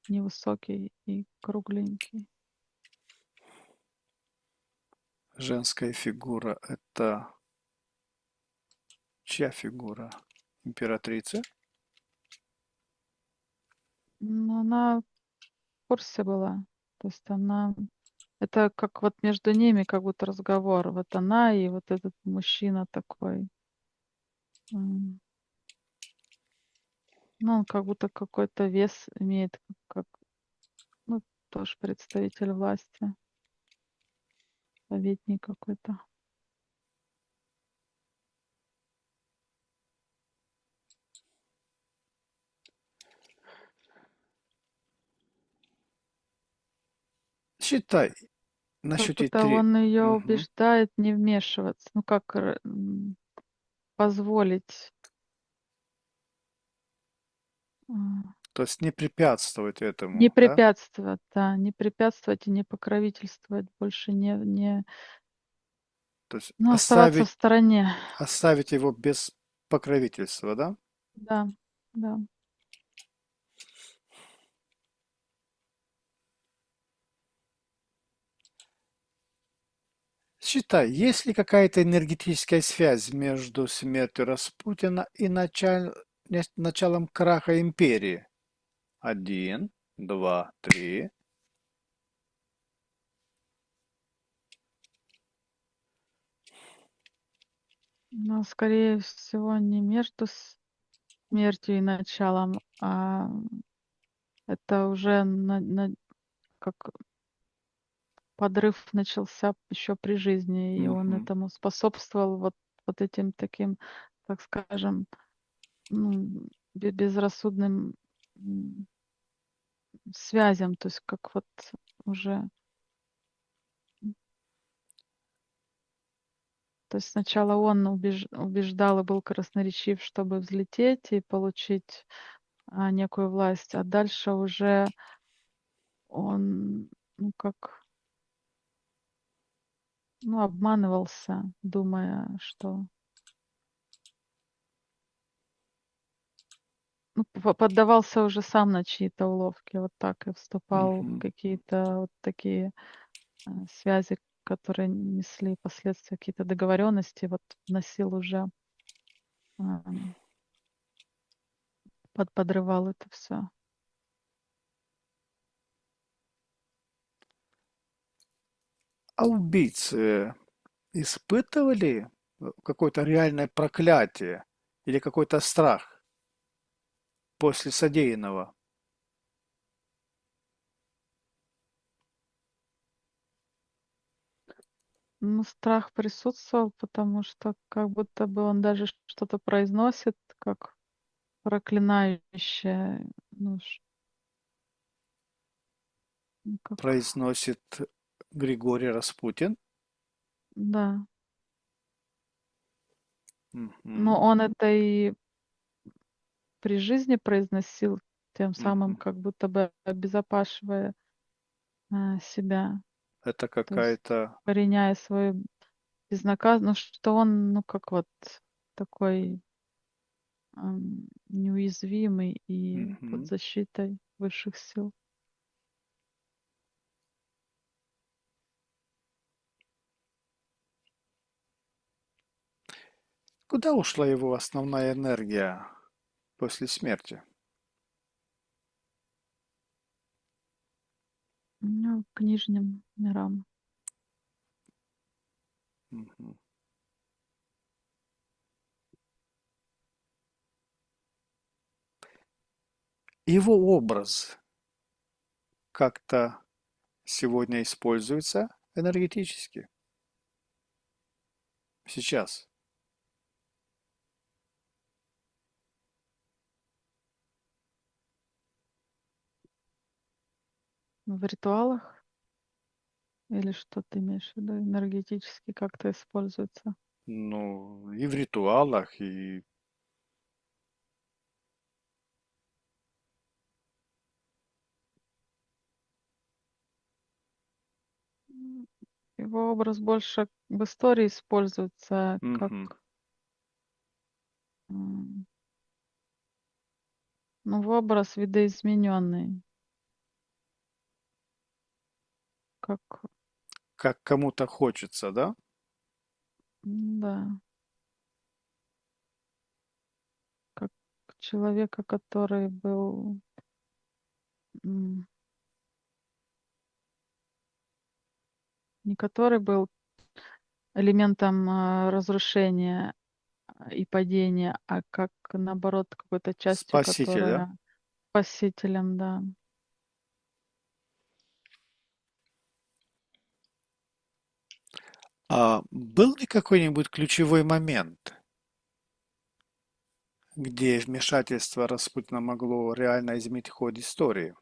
невысокий и кругленький. Женская фигура– это чья фигура? Императрицы? Но она в курсе была. То есть она... Это как вот между ними как будто разговор. Вот она и вот этот мужчина такой. м, Ну, он как будто какой-то вес имеет, как, ну, тоже представитель власти, советник какой-то. Считай на Как счете будто три. он ее Мгм. убеждает не вмешиваться. Ну, как позволить. м, То есть не препятствовать Не этому, да? препятствовать, да, не препятствовать и не покровительствовать, больше не, То есть ну, оставаться в стороне. оставить его без покровительства, да? Да, да. Считай, есть ли какая-то энергетическая связь между смертью Распутина и началом краха империи? Один, два, три. Но, скорее всего, не между смертью и началом, а это уже как подрыв начался еще при жизни, и он Мгм. этому способствовал вот этим таким, так скажем, ну, безрассудным м, связям, то есть как вот уже, то есть сначала он убеждал и был красноречив, чтобы взлететь и получить некую власть, а дальше уже он, ну, как, ну, обманывался, думая, что, ну, поддавался уже сам на чьи-то уловки, вот так, и вступал в Мгм. какие-то вот такие связи, которые несли последствия, какие-то договоренности, вот вносил уже, ам, подрывал это все. А убийцы испытывали какое-то реальное проклятие или какой-то страх после содеянного? Ну, страх присутствовал, потому что как будто бы он даже что-то произносит, как проклинающее, ну, ну, как, Произносит Григорий Распутин. да. Но Мгм. он это и при жизни произносил, тем самым Мгм. как будто бы обезопашивая себя, Это то есть какая-то... кореняя свою безнаказанность, ну, что он, ну, как вот такой неуязвимый и под Мгм. защитой высших сил. Куда ушла его основная энергия после смерти? Ну, к нижним мирам. Мгм. Его образ как-то сегодня используется энергетически? Сейчас? В ритуалах или что ты имеешь в виду? Энергетически как-то используется? Ну, и в ритуалах, и... М, Его образ больше в истории используется как, Мгм. м, ну, в образ видоизмененный, как, Как кому-то хочется, да? да, как человека, который был, м, не который был элементом разрушения и падения, а как наоборот какой-то частью, Спаситель, да? которая спасителем, да. А был ли какой-нибудь ключевой момент, где вмешательство Распутина могло реально изменить ход истории?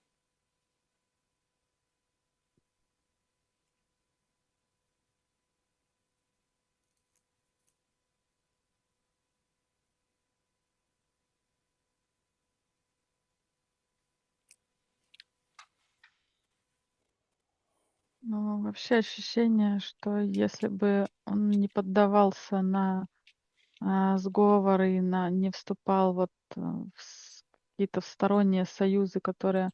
Ну, вообще ощущение, что если бы он не поддавался на сговоры и не вступал вот какие-то сторонние союзы, которые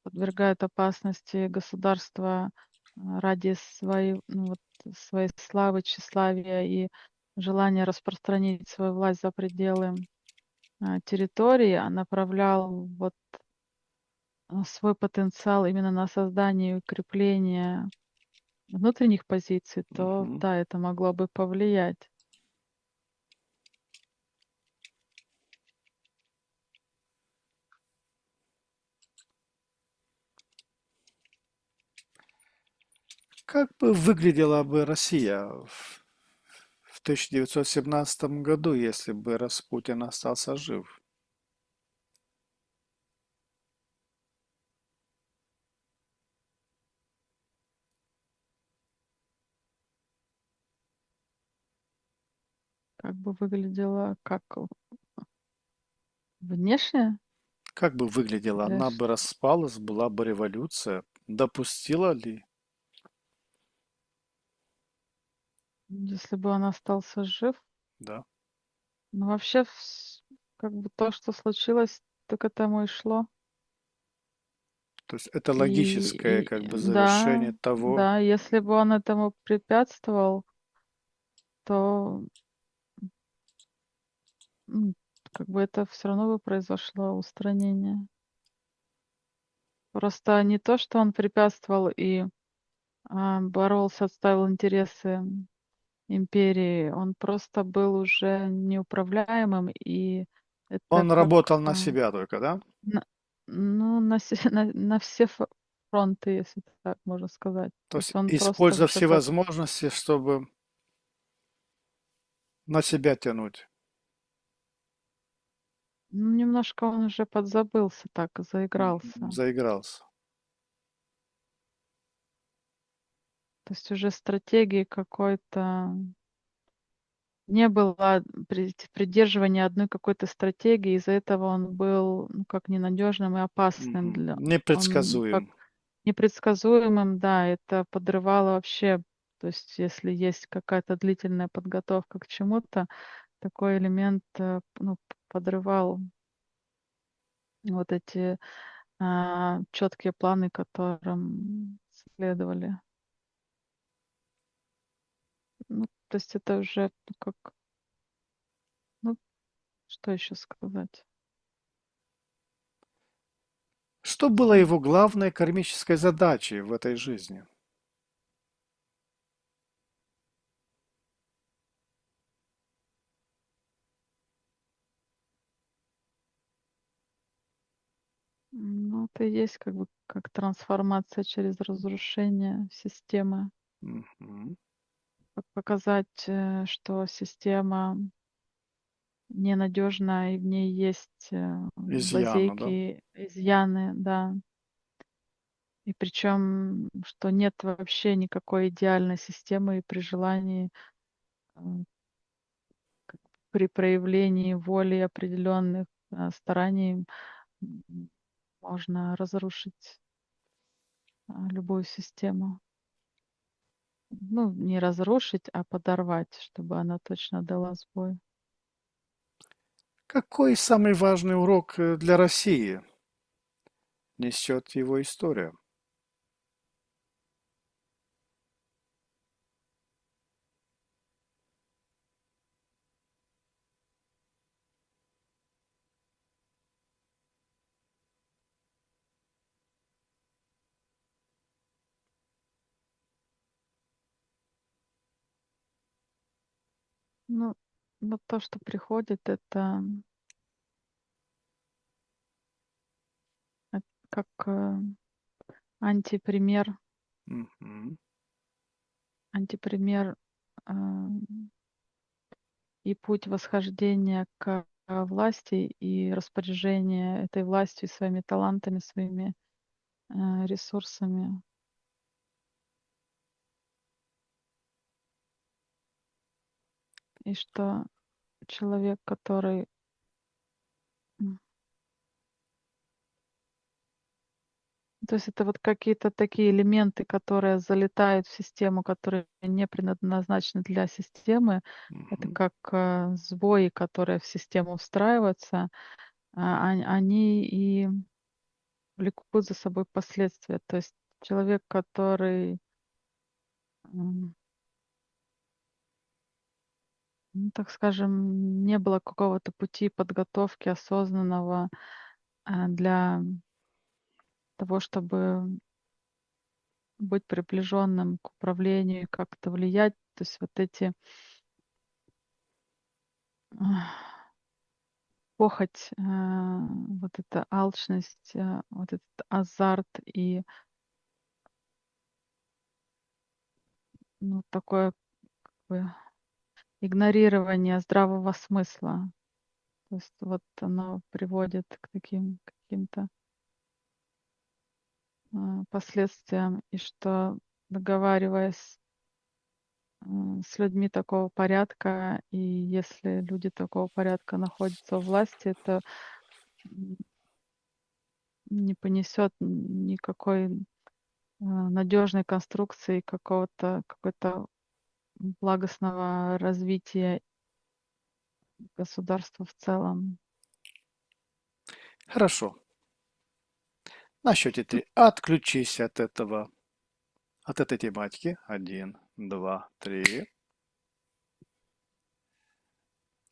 подвергают опасности государства ради своей, ну, вот, своей славы, тщеславия и желания распространить свою власть за пределы территории, а направлял вот свой потенциал именно на создание и укрепление внутренних позиций, то Мгм. да, это могло бы повлиять. Как бы выглядела бы Россия в 1917 году, если бы Распутин остался жив? Как бы выглядело, как внешне? Как бы выглядела? для Она ш- бы распалась, была бы революция. Допустила ли? если бы он остался жив. Да. Но вообще, как бы то, что случилось, так к этому и шло. То есть это логическое И как бы да, завершение того. да, если бы он этому препятствовал, то м, как бы это все равно бы произошло устранение. Просто не то, что он препятствовал и боролся, отстаивал интересы империи, он просто был уже неуправляемым, и это Он как работал на себя только, да? на, ну, на все фронты, если так можно сказать. То То есть есть он просто используя уже все возможности, чтобы на себя тянуть. ну, немножко он уже подзабылся так, Мгм. заигрался. Заигрался. То есть уже стратегии какой-то не было придерживания одной какой-то стратегии, из-за этого он был, ну, как ненадежным и опасным Мгм. для он как Непредсказуем. непредсказуемым, да, это подрывало вообще. То есть если есть какая-то длительная подготовка к чему-то, такой элемент, ну, подрывал вот эти, четкие планы, которым следовали. Ну, то есть это уже, ну, как, ну, что еще сказать? Что было его главной кармической задачей в этой жизни? Ну, это и есть как бы как трансформация через разрушение системы. Мгм. Показать, что система ненадежна и в ней есть Изъяна, да? лазейки, изъяны, да. И причем, что нет вообще никакой идеальной системы, и при желании, э, при проявлении воли определенных стараний м, можно разрушить любую систему. Ну, не разрушить, а подорвать, чтобы она точно дала сбой. Какой самый важный урок для России несет его история? Ну, вот то, что приходит, это как антипример, Мгм. антипример а, и путь восхождения к власти и распоряжения этой властью своими талантами, своими ресурсами. И что человек, который м, то есть это вот какие-то такие элементы, которые залетают в систему, которые не предназначены для системы. Это Мгм. как сбои, которые в систему встраиваются, они и влекут за собой последствия. То есть человек, который, м, ну, так скажем, не было какого-то пути подготовки осознанного для того, чтобы быть приближенным к управлению и как-то влиять. То есть вот эти похоть, вот эта алчность, вот этот азарт и, ну, такое как бы игнорирование здравого смысла. То есть вот оно приводит к таким каким-то последствиям, и что, договариваясь с людьми такого порядка, и если люди такого порядка находятся у власти, это не понесет никакой надежной конструкции какой-то благостного развития государства в целом. Хорошо. На счете 3 отключись от этой тематики. 1, 2, 3.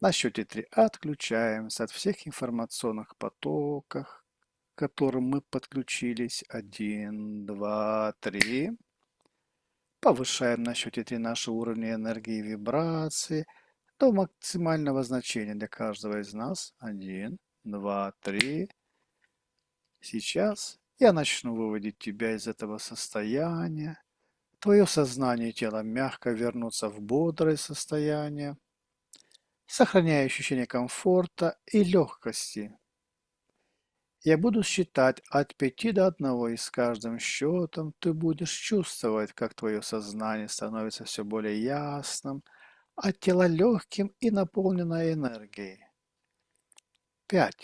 На счете 3 отключаемся от всех информационных потоков, к которым мы подключились. 1, 2, 3. Повышаем на счете 3 наши уровни энергии и вибрации до максимального значения для каждого из нас. 1, 2, 3. Сейчас я начну выводить тебя из этого состояния. Твое сознание и тело мягко вернутся в бодрое состояние, сохраняя ощущение комфорта и легкости. Я буду считать от 5 до 1, и с каждым счетом ты будешь чувствовать, как твое сознание становится все более ясным, а тело легким и наполненное энергией. 5.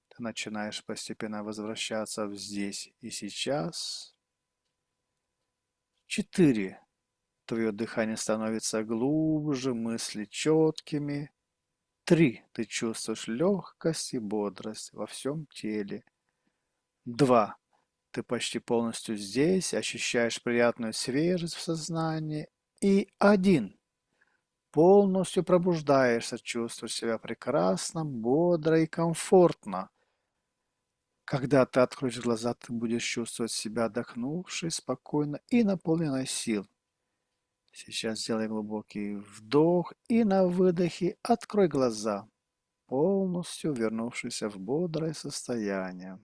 Ты начинаешь постепенно возвращаться в здесь и сейчас. 4. Твое дыхание становится глубже, мысли четкими. 3. Ты чувствуешь легкость и бодрость во всем теле. 2. Ты почти полностью здесь, ощущаешь приятную свежесть в сознании. И 1. Полностью пробуждаешься, чувствуешь себя прекрасно, бодро и комфортно. Когда ты откроешь глаза, ты будешь чувствовать себя отдохнувшей, спокойно и наполненной сил. Сейчас сделай глубокий вдох и на выдохе открой глаза, полностью вернувшийся в бодрое состояние.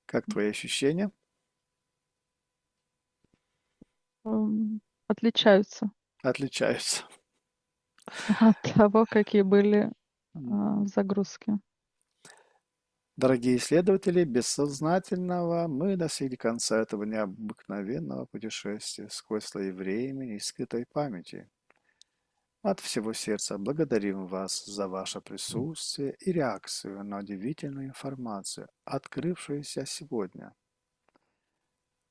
Как твои ощущения? Отличаются Отличаются. от того, какие были загрузки. Дорогие исследователи бессознательного, мы достигли конца этого необыкновенного путешествия сквозь слои времени и скрытой памяти. От всего сердца благодарим вас за ваше присутствие и реакцию на удивительную информацию, открывшуюся сегодня.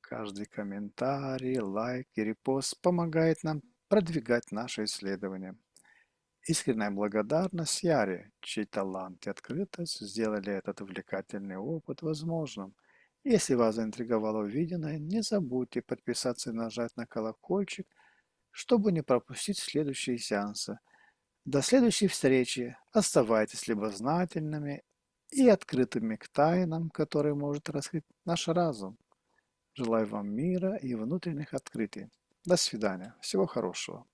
Каждый комментарий, лайк и репост помогает нам продвигать наши исследования. Искренняя благодарность Яре, чей талант и открытость сделали этот увлекательный опыт возможным. Если вас заинтриговало увиденное, не забудьте подписаться и нажать на колокольчик, чтобы не пропустить следующие сеансы. До следующей встречи. Оставайтесь любознательными и открытыми к тайнам, которые может раскрыть наш разум. Желаю вам мира и внутренних открытий. До свидания. Всего хорошего.